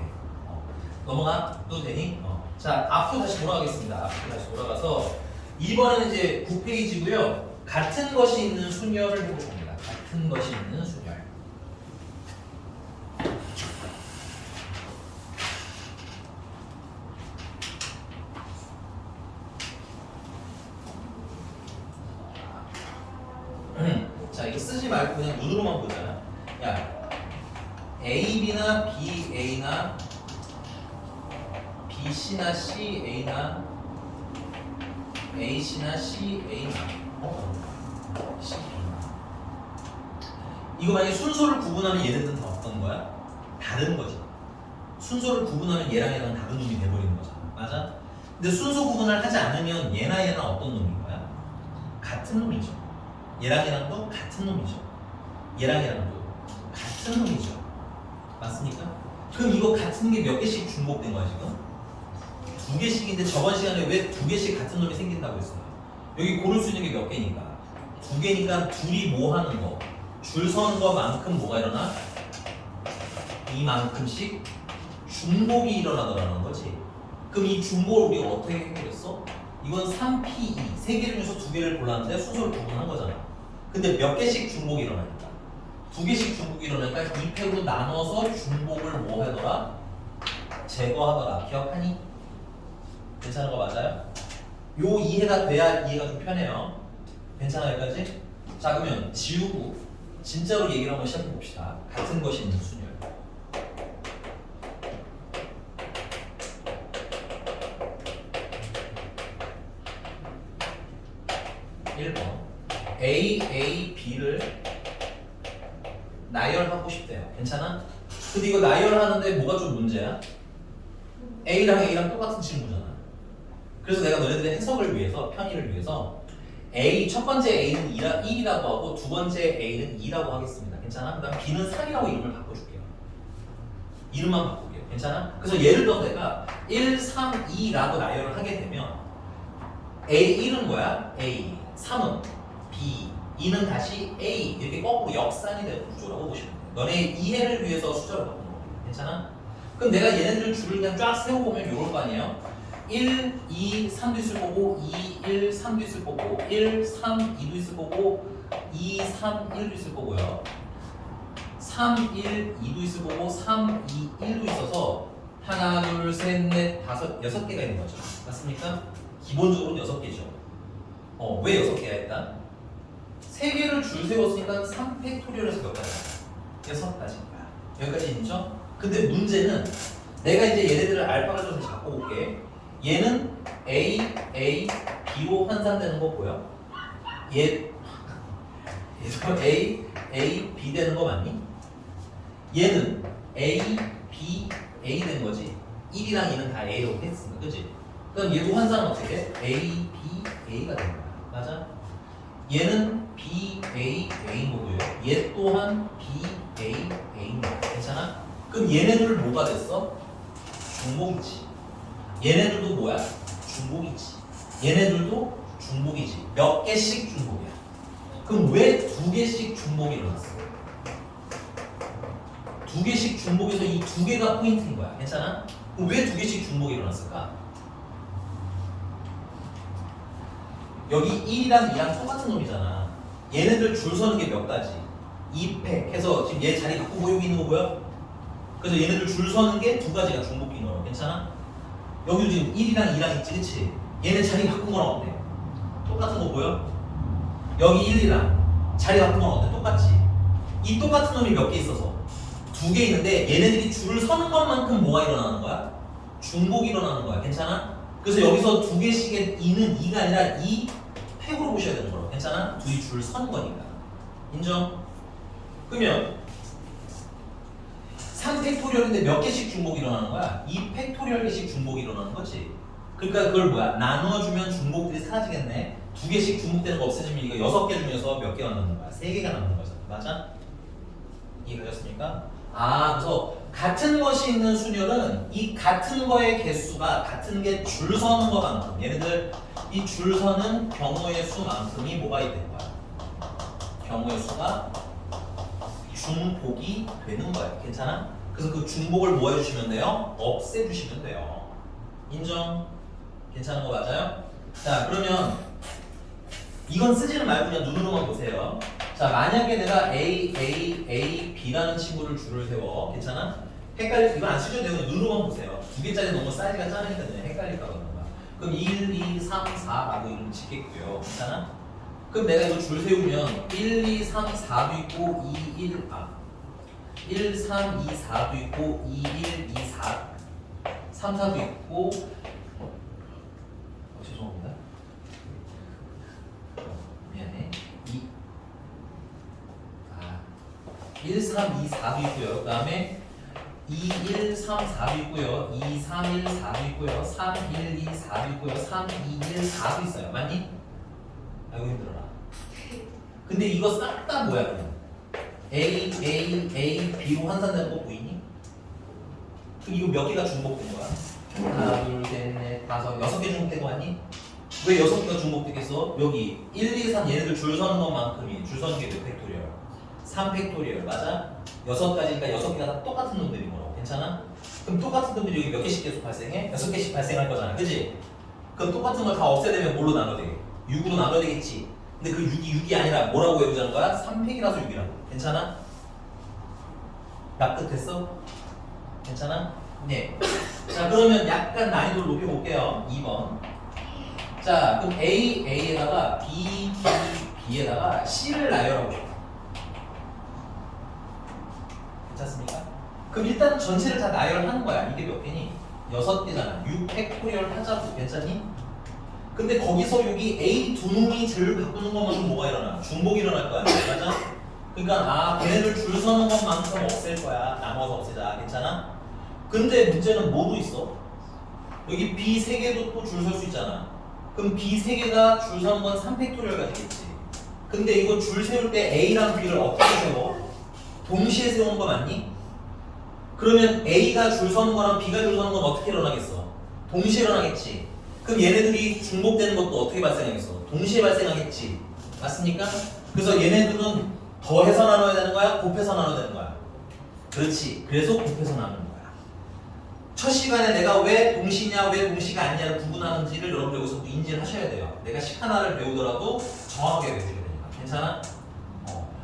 넘어가도 되니? 자, 앞으로 다시 돌아가겠습니다. 앞으로 다시 돌아가서 이번에는 이제 9페이지고요. 같은 것이 있는 순열을 해볼 겁니다. 같은 것이 있는 순열. 자, 이거 쓰지 말고 그냥 눈으로만 보자. 야, AB나 BA나 BC나 CA나 AC나 CA나 CA나 이거 만약에 순서를 구분하면 얘네들은 다 어떤 거야? 다른 거지. 순서를 구분하면 얘랑 얘랑 다른 놈이 돼버리는 거잖아. 맞아? 근데 순서 구분을 하지 않으면 얘나 얘랑 어떤 놈인 거야? 같은 놈이죠. 얘랑 얘랑도 같은 놈이죠. 얘랑 얘랑도 같은 놈이죠. 맞습니까? 그럼 이거 같은 게 몇 개씩 중복된 거야 지금? 2개씩인데 저번 시간에 왜 2개씩 같은 놈이 생긴다고 했어요? 여기 고를 수 있는 게 몇 개니까? 2개니까 둘이 뭐 하는 거? 줄 서는 것만큼 뭐가 일어나? 이만큼씩 중복이 일어나더라는 거지. 그럼 이 중복을 우리가 어떻게 해결했어? 이건 3P2 3개 중에서 2개를 골랐는데 순서를 구분한 거잖아. 근데 몇 개씩 중복이 일어나니까 2개씩 중복이 일어나니까 2팩으로 나눠서 중복을 뭐 하더라? 제거하더라. 기억하니? 괜찮은 거 맞아요? 요 이해가 돼야 이해가 좀 편해요. 괜찮아요 여기까지? 자 그러면 지우고 진짜로 얘기를 한번 시작해 봅시다. 같은 것이 있는 순열. 1번 A, B를 나열하고 싶대요. 괜찮아? 근데 이거 나열하는데 뭐가 좀 문제야? A랑 똑같은 친구잖아. 그래서 내가 너네들의 해석을 위해서, 편의를 위해서 첫 번째 A는 1이라고 하고 두 번째 A는 2라고 하겠습니다. 괜찮아? 그 다음 B는 3이라고 이름을 바꿔줄게요. 이름만 바꿀게요. 괜찮아? 그래서 예를 들어 내가 1, 3, 2라고 나열을 하게 되면 A1은 뭐야? A 3은 B 2는 다시 A 이렇게 거꾸로 역산이 되는 구조라고 보시면 돼요. 너네 이해를 위해서 숫자를 바꾸는 겁니다. 괜찮아? 그럼 내가 얘네들을 줄을 그냥 쫙 세워보면 이럴 거 아니에요? 1, 2, 3도 있을 거고 2, 1, 3도 있을 거고 1, 3, 2도 있을 거고 2, 3, 1도 있을 거고요. 3, 1, 2도 있을 거고 3, 2, 1도 있어서 하나, 둘, 셋, 넷, 다섯, 6개가 있는 거죠. 맞습니까? 기본적으로 6개죠. 왜 6개야 일단? 3개를 줄 세웠으니까 3팩토리얼에서 몇 가지야? 6가지인 거야. 여기까지 있죠? 근데 문제는 내가 이제 얘네들을 알파를 좀 바꿔볼게. 얘는 A, B로 환산되는 거 보여? 얘도 A, B 되는 거 맞니? 얘는 A, B, A 되는 거지. 1이랑 2는 다 A로 했으니까, 그치? 그럼 얘도 환산은 어떻게 해? A, B, A가 되는 거야. 맞아? 얘는 B, A, A인 거고요. 얘 또한 B, A, A인 거야. 괜찮아? 그럼 얘네들 뭐가 됐어? 중복이지. 얘네들도 뭐야? 중복이지. 얘네들도 중복이지. 몇 개씩 중복이야. 그럼 왜 2개씩 중복이 일어났어? 2개씩 중복에서 이 2개가 포인트인 거야. 괜찮아? 그럼 왜 2개씩 중복이 일어났을까? 여기 1이랑 2랑 똑같은 놈이잖아. 얘네들 줄 서는 게 몇 가지? 2팩 해서 지금 얘 자리 바꾸고 여기 있는 거 보여? 그래서 얘네들 줄 서는 게 두 가지가 중복 기능. 괜찮아? 여기도 지금 1이랑 2랑 있지, 그치? 얘네 자리 바꾼 거랑 어때? 똑같은 거 보여? 여기 1이랑 자리 바꾼 건 어때? 똑같지? 이 똑같은 놈이 몇 개 있어서? 두 개 있는데 얘네들이 줄을 서는 것만큼 뭐가 일어나는 거야? 중복이 일어나는 거야. 괜찮아? 그래서 여기서 두 개씩의 2는 2가 아니라 2 팩으로 보셔야 되는 거야. 괜찮아? 둘이 줄 서는 거니까. 인정? 그러면 3팩토리얼인데 몇 개씩 중복이 일어나는 거야? 2팩토리얼 개씩 중복이 일어나는 거지. 그러니까 그걸 뭐야? 나누어주면 중복들이 사라지겠네. 두 개씩 중복되는 거 없애지면 이거 6개 중에서 몇 개가 남는 거야? 3개가 남는 거잖아. 맞아? 이해가셨습니까? 그래서 같은 것이 있는 순열은 이 같은 거의 개수가 같은 게 줄 서는 것만큼 얘네들 이 줄 서는 경우의 수만큼이 뭐가 있는 거야? 경우의 수가 중복이 되는 거야. 괜찮아? 그래서 그 중복을 뭐 해주시면 돼요? 없애주시면 돼요. 인정? 괜찮은 거 맞아요? 자, 그러면 이건 쓰지는 말고 그냥 눈으로만 보세요. 자, 만약에 내가 A, B라는 친구를 줄을 세워. 괜찮아? 이건 안 쓰셔도 되고 눈으로만 보세요. 두 개짜리 너무 사이즈가 작으니까 그냥 헷갈릴까 봐. 그럼 1, 2, 3, 4라고 이름 짓겠고요. 괜찮아? 그럼 내가 이거 줄 세우면 1, 2, 3, 4도 있고 2, 1, 3, 2, 4도 있고 2, 1, 2, 4 3, 4도 있고 죄송합니다. 미안해. 1, 3, 2, 4도 있고요. 그 다음에 2, 1, 3, 4도 있고요. 2, 3, 1, 4도 있고요. 3, 1, 2, 4도 있고요. 3, 2, 1, 4도 있어요. 맞니? 아이고 힘들어라. 근데 이거 싹 다 뭐야 그냥? A, B로 환산되는 거 보이니? 그럼 이거 몇 개가 중복된 거야? 하나, 둘, 셋, 넷, 다섯, 6개 중복된 거 아니? 왜 6개가 중복되겠어? 여기 1, 2, 3 얘네들 줄 서는 것만큼이 줄 서는 게 몇 팩토리얼? 3팩토리얼 맞아? 6가지니까 6개가 다 똑같은 놈들인 거라고. 괜찮아? 그럼 똑같은 놈들이 여기 몇 개씩 계속 발생해? 6개씩 발생할 거잖아. 그지? 그럼 똑같은 걸 다 없애되면 뭘로 나눠야 돼? 6으로 나눠야 되겠지? 근데 그 6이 아니라 뭐라고 외우자는 거야? 3팩이라서 6이라고. 괜찮아? 납득됐어? 괜찮아? 네. 자, 그러면 약간 난이도를 높여볼게요. 2번. 자, 그럼 A에다가 B, B에다가 C를 나열하고 싶어. 괜찮습니까? 그럼 일단 전체를 다 나열하는 거야. 이게 몇 개니? 6개잖아. 6팩토리얼 하자고. 괜찮니? 근데 거기서 여기 A 두 놈이 제일 바꾸는 것만큼 뭐가 일어나? 중복이 일어날 거야. 맞아? 그러니까 걔네들 줄 서는 것만큼 없앨 거야. 나눠서 없애자. 괜찮아? 근데 문제는 뭐도 있어? 여기 B 3개도 또 줄 설 수 있잖아. 그럼 B 3개가 줄 서는 건 3팩토리얼가 되겠지. 근데 이거 줄 세울 때 A랑 B를 어떻게 세워? 동시에 세우는 거 맞니? 그러면 A가 줄 서는 거랑 B가 줄 서는 건 어떻게 일어나겠어? 동시에 일어나겠지. 그럼 얘네들이 중복되는 것도 어떻게 발생하겠어? 동시에 발생하겠지. 맞습니까? 그래서 얘네들은 더해서 나눠야 되는 거야? 곱해서 나눠야 되는 거야? 그렇지. 그래서 곱해서 나누는 거야. 첫 시간에 내가 왜 동시냐, 왜 동시가 아니냐를 구분하는지를 여러분들 여기서 또 인지를 하셔야 돼요. 내가 식 하나를 배우더라도 정확하게 외우셔야 되니까. 괜찮아?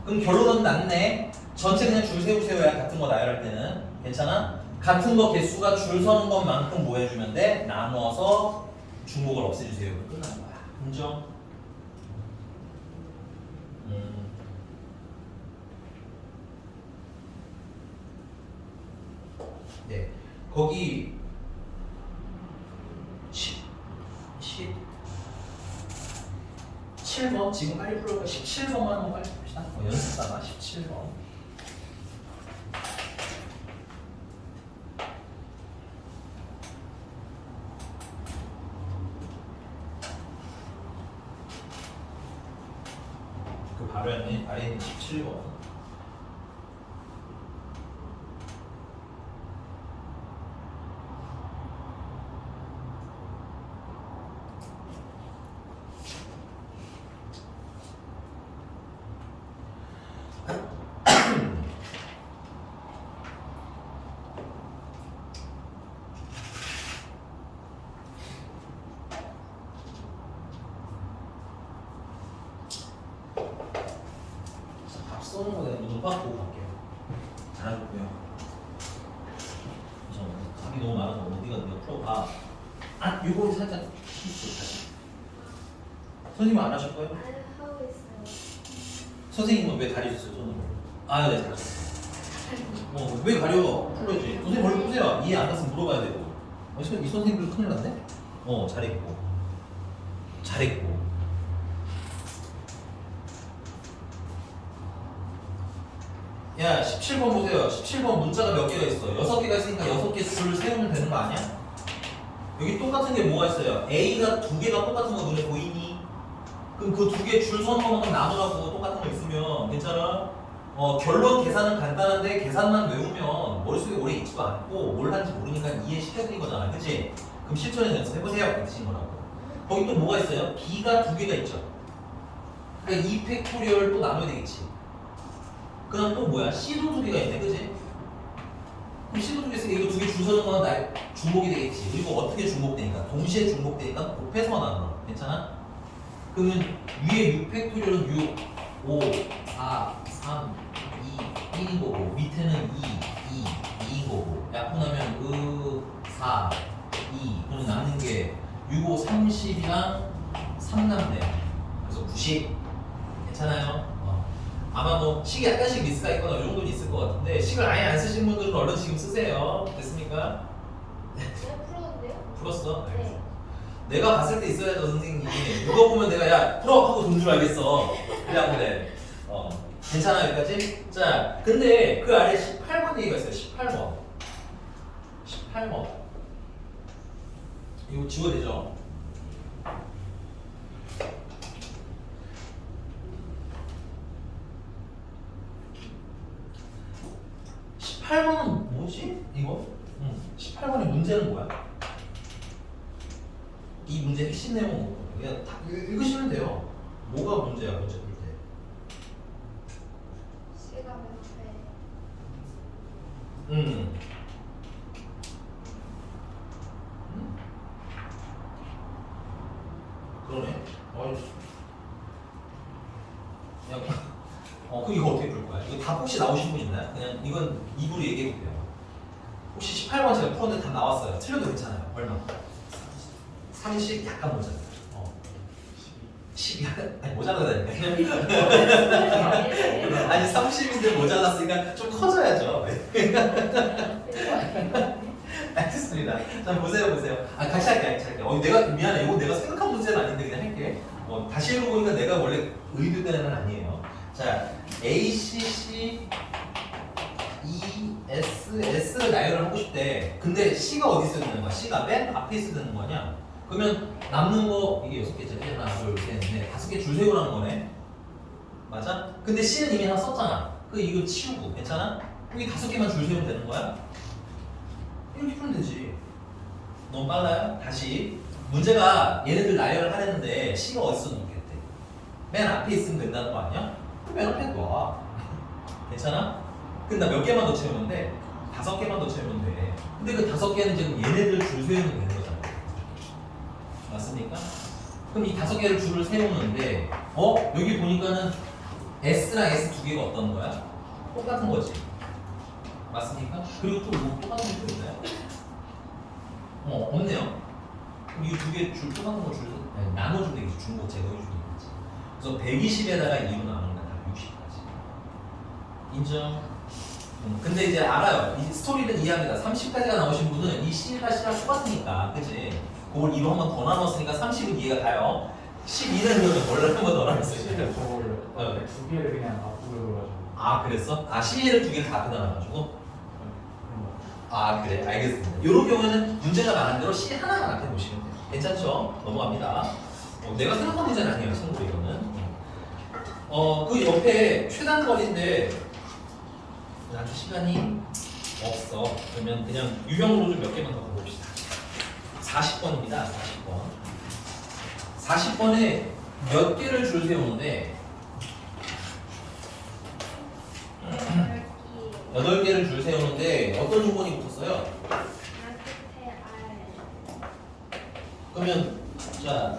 그럼 결론은 났네. 전체 그냥 줄 세우세요야 같은 거 나열할 때는. 괜찮아? 같은 거 개수가 줄 서는 것만큼 뭐 해주면 돼? 나누어서 중복을 없애주세요. 끝나는 거야. 인정? 네. 거기 17번 지금 빨리 풀어볼까? 17번만 한번 빨리 봅시다. 연습사가 17번. 그 바로 아래 있는 17번. 답이 너무 많아서 어디가 풀어봐. 아, 요거 살짝 실수 다시. 선생님 안 하실 거예요? 안 하고 있어요. 선생님은 왜 가리셨어요, 손으로? 아, 네, 잘했어요. 왜 가려? 풀어야지. 선생님 얼른 푸세요. 이해 안 갔으면 물어봐야 되고. 이 선생님들 큰일 났네? 잘했고. 잘했고. 야, 17번 보세요. 17번 문자가 몇 개가 있어? 6개가 있으니까 6개 줄 세우면 되는 거 아니야? 여기 똑같은 게 뭐가 있어요? A가 2개가 똑같은 거 눈에 보이니? 그럼 그 2개 줄 서는 것만 나누라고 똑같은 거 있으면 괜찮아? 결론 계산은 간단한데 계산만 외우면 머릿속에 오래 있지도 않고 뭘 하는지 모르니까 이해시켜드린 거잖아. 그치? 그럼 실전에 연습해보세요. 이렇게 드신 거라고. 거기 또 뭐가 있어요? B가 2개가 있죠. 그러니까 2팩토리얼 또 나눠야 되겠지. 그 다음 또 뭐야? C도 2개가 있네. 그치? 그럼 C도 2개 있으니까 이거 2개 줄 서는 건 중복이 되겠지. 그리고 어떻게 중복되니까? 동시에 중복되니까 곱해서 나눠. 괜찮아? 그러면 위에 6팩토리얼은 6, 5, 4, 3, 2, 1인 거고 밑에는 2, 2인 거고 약분하면 4, 2 그럼 남는 게 6, 5, 30이랑 3 남네. 그래서 90 괜찮아요? 아마 뭐 식이 약간씩 미스가 있거나 이 정도는 있을 것 같은데 식을 아예 안 쓰신 분들은 얼른 지금 쓰세요. 됐습니까? 내가 풀었는데요? 풀었어? 네. 내가 봤을 때 있어야죠 선생님이. 이거 보면 내가 야 풀어 하고 돈 줄 알겠어. 그래갖고 내 괜찮아 여기까지? 자 근데 그 아래 18번 얘기가 있어요. 18번 이거 지워야 되죠? (18번은) 뭐지? 이거? 18번의 문제는 뭐야? 이 문제 핵심 내용은 그냥 다 읽으시면 돼요. 뭐가 문제야 문제 풀 때? C가 몇 배? 그러네. 그럼 이거 어떻게 풀 거야? 이거 답 혹시 나오신 분 있나요? 그냥 이건 입으로 얘기해 볼게요. 혹시 18번 제가 풀었는데 답 나왔어요. 틀려도 괜찮아요. 얼마? 30 약간 모자라. 12 아니 모자라다니까. 아니 30인데 모자랐으니까 좀 커져야죠. 알겠습니다. 자 보세요. 같이 할게. 내가 미안해. 이거 내가 생각한 문제는 아닌데 그냥 할게. 다시 읽어보니까 내가 원래 의도되는 건 아니에요. 자 ACC S를 나열을 하고 싶대. 근데 C가 어디 있어야 되는 거야? C가 맨 앞에 있어야 되는 거 아니야? 그러면 남는 거 이게 6개짜리 하나 둘셋넷 5개 줄 세우라는 거네. 맞아? 근데 C는 이미 하나 썼잖아. 이거 치우고 괜찮아? 여기 5개만 줄 세우면 되는 거야? 이렇게 풀면 되지. 너무 빨라요? 다시 문제가 얘네들 나열을 하려는데 C가 어디서 놓겠대? 맨 앞에 있으면 된다는 거 아니야? 맨 앞에 놔. 괜찮아? 근데 나 몇 개만 더 채우면 돼? 5개만 더 채우면 돼. 근데 그 5개는 지금 얘네들 줄 세우면 되는 거잖아. 맞습니까? 그럼 이 5개를 줄을 세우는데 여기 보니까는 S랑 S 2개가 어떤 거야? 똑같은 거지. 맞습니까? 그리고 또 뭐 똑같은 게 또 있나요? 없네요. 그럼 이 2개 줄 똑같은 거 줄 나눠주면 되겠지. 중고 제거해주면 되겠지. 그래서 120에다가 2로 나누는 거다 60까지. 인정? 근데 이제 알아요. 이 스토리는 이해합니다. 30까지가 나오신 분은 이 C가 C랑 똑같으니까, 그치? 그걸 2로 한 번 더 나눴으니까 30은 이해가 가요. 12는 그러면 원래 한 번 더 나눴어요. 저거를 2개를 그냥 앞으로 가지고. 그랬어? C를 2개를 다 앞에 나눠가지고? 그래. 알겠습니다. 이런 경우에는 문제가 많은 대로 C 하나만 앞에 보시면 돼요. 괜찮죠? 넘어갑니다. 내가 생각한 문제는 아니에요. 참고로 이거는. 그 옆에 최단 거리인데 나한테 시간이 없어. 그러면 그냥 유형으로 좀 몇 개만 더 가봅시다. 40번입니다. 40번. 40번에 몇 개를 줄 세우는데 8개를 줄 세우는데 어떤 요건이 붙었어요? 그러면 자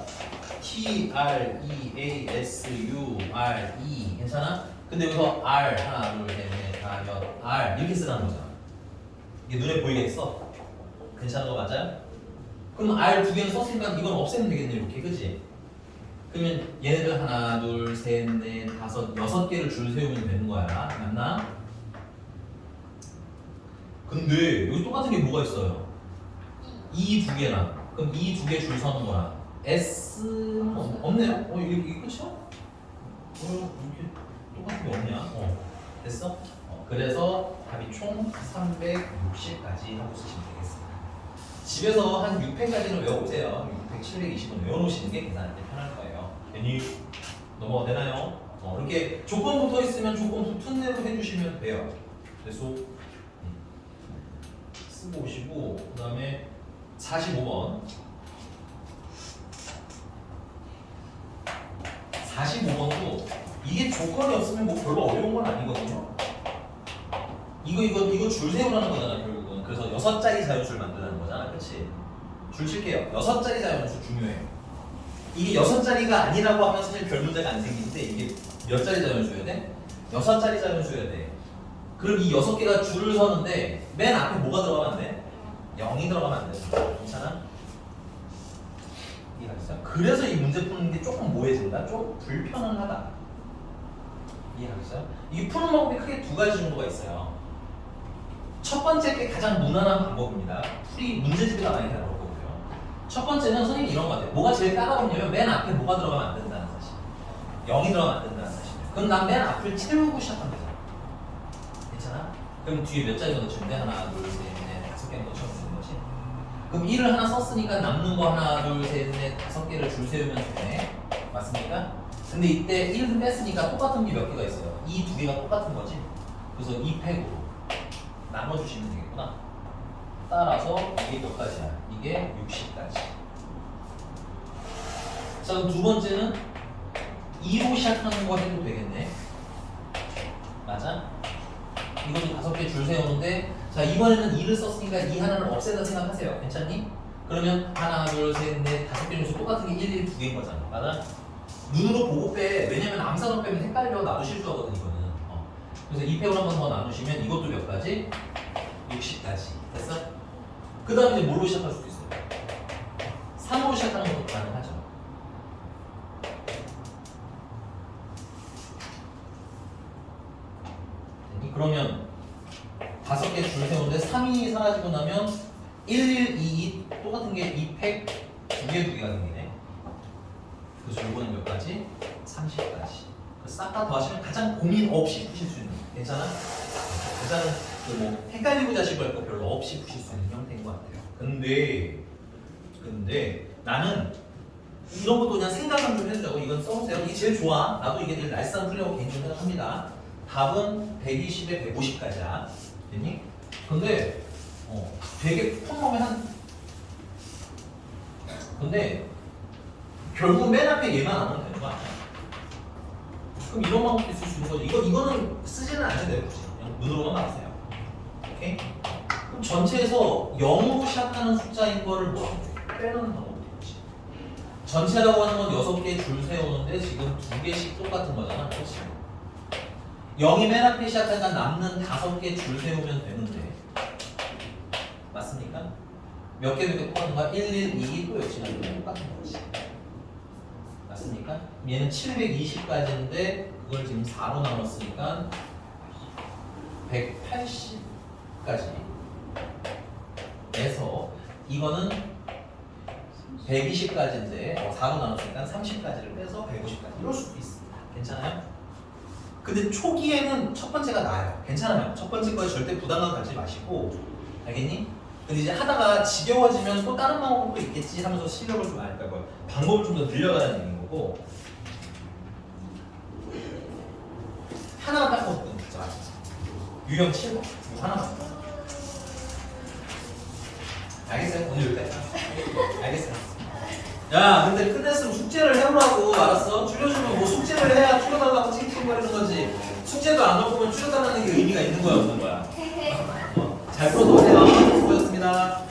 T, R, E, A, S, U, R, E 괜찮아? 근데 여기서 R 하나 둘 셋 넷 다, 여, R 이렇게 쓰라는 거잖아. 이게 눈에 보이겠어? 괜찮은 거 맞아요? 그럼 R 두 개는 썼으니까 이건 없애면 되겠네 이렇게 그지? 그러면 얘네들 하나 둘 셋 넷 다섯 여섯 개를 줄 세우면 되는 거야 맞나? 근데 여기 똑같은 게 뭐가 있어요? 이 두 개랑 그럼 이 두 개 줄 서는 거랑 S는 없네요? 이게 끝이야? 이렇게 똑같은 게 없냐? 됐어? 그래서 답이 총 360까지 하고 쓰시면 되겠습니다. 집에서 한 6회까지는 외워보세요. 600, 720은 외워놓으시는 게 계산할 때 편할 거예요. 괜히 넘어가 되나요? 이렇게 조건 붙어 있으면 조건 붙은 대로 해주시면 돼요. 됐어? 쓰고 오시고 그 다음에 45번 45번도 이게 조건이 없으면 뭐 별로 어려운 건 아니거든요. 이거 줄 세우라는 거잖아 결국은. 그래서 6자리 자연수를 만드는 거잖아, 그렇지? 줄 칠게요. 6자리 자연수 중요해요. 이게 6자리가 아니라고 하면 사실 별 문제가 안 생기는데 이게 몇 자리 자연수여야 돼? 6자리 자연수여야 돼. 그럼 이 6개가 줄을 서는데 맨 앞에 뭐가 들어가면 안 돼? 0이 들어가면 안 돼. 괜찮아? 이해하겠어요? 그래서 이 문제 푸는 게 조금 뭐해진다? 좀 불편은 하다. 이해하겠어요? 이 푸는 방법이 크게 두 가지 정도가 있어요. 첫 번째 게 가장 무난한 방법입니다. 풀이 문제집에다 많이 다룰 거고요. 첫 번째는 선생님이 이런 거 같아요. 뭐가 제일 까다롭냐면 맨 앞에 뭐가 들어가면 안 된다는 사실. 0이 들어가면 안 된다는 사실. 그럼 난 맨 앞을 채우고 시작하면 되잖아. 괜찮아? 그럼 뒤에 몇 자리 넣어주면 돼? 하나, 둘, 셋, 넷, 다섯 개 넣어주면 되는 거지. 그럼 1을 하나 썼으니까 남는 거 하나, 둘, 셋, 넷, 다섯 개를 줄 세우면 되네. 맞습니까? 근데 이때 1을 뺐으니까 똑같은 게 몇 개가 있어요. 이 두 개가 똑같은 거지. 그래서 2팩으로 나눠주시면 되겠구나. 따라서 이게 몇 가지야? 이게 60까지. 자, 그럼 두 번째는 2로 시작하는 거 해도 되겠네. 맞아? 이것도 다섯 개 줄 세우는데, 자, 이번에는 2를 썼으니까 이 하나를 없앤다 생각하세요. 괜찮니? 그러면 하나, 둘, 셋, 넷, 다섯 개 중에서 똑같은 게 1, 1, 두 개인 거잖아. 맞아? 눈으로 보고 빼. 왜냐면 암산으로 빼면 헷갈려. 나도 실수하거든, 이거는. 그래서 2팩으로 한 번 더 나누시면 이것도 몇 가지? 60까지. 됐어? 그 다음에 이제 뭘로 시작할 수도 있어요? 3으로 시작하는 것도 가능하죠. 그러면 다섯 개 줄 세우는데 3이 사라지고 나면 1, 1, 2, 2 똑같은 게 2팩 두 개가 생기네. 그래서 요거는 몇 가지? 30까지. 싹 다 더하시면 가장 고민 없이 푸실 수 있는. 괜찮아? 가장 뭐 헷갈리고 자시고 할 거 별로 없이 푸실 수 있는 형태인 것 같아요. 근데 나는 이런 것도 그냥 생각을 좀 해주자고. 이건 써보세요. 이게 제일 좋아. 나도 이게 제일 날쌘 풀이라고 개인적으로 생각합니다. 답은 120에 150까지야. 됐니? 근데 되게 평범한 근데 결국 맨 앞에 얘만 안 하면 되는 거 아니야? 그럼 이런 방법도 쓸 수 있는 거지. 이거는 쓰지는 않아도 돼요. 그냥 눈으로만 봐주세요. 오케이? 그럼 전체에서 0으로 시작하는 숫자인 거를 뭐라고 해? 빼는 방법이 있지. 전체라고 하는 건 6개 줄 세우는데 지금 2개씩 똑같은 거잖아. 그렇지? 0이 맨 앞에 시작하니까 남는 5개 줄 세우면 되는데 맞습니까? 몇 개 똑같은 거야? 1, 1, 2, 또 역시나 똑같은 거지. 맞습니까? 얘는 720까지인데 그걸 지금 4로 나눴으니까 180까지 에서 이거는 120까지인데 4로 나눴으니까 30까지를 빼서 150까지 이럴 수도 있습니다. 괜찮아요? 근데 초기에는 첫 번째가 나아요. 괜찮아요. 첫 번째 거에 절대 부담감 갖지 마시고 알겠니? 근데 이제 하다가 지겨워지면 또 다른 방법도 있겠지 하면서 실력을 좀 알까 봐 방법을 좀 더 늘려가라는 얘기인 거고 하나만 딱 먹고 진짜 유형 7번 이거 하나만 알겠어요? 오늘 여기까지 알겠어요. 야 근데 끝냈으면 숙제를 해오라고 알았어? 줄여주면 뭐 숙제를 해야 줄여달라고 찡찡거리는 거지 숙제도 안 올 거면 줄여달라는 게 의미가 있는 거야 없는 거야? 잘 풀어서 오세요. 수고하셨습니다.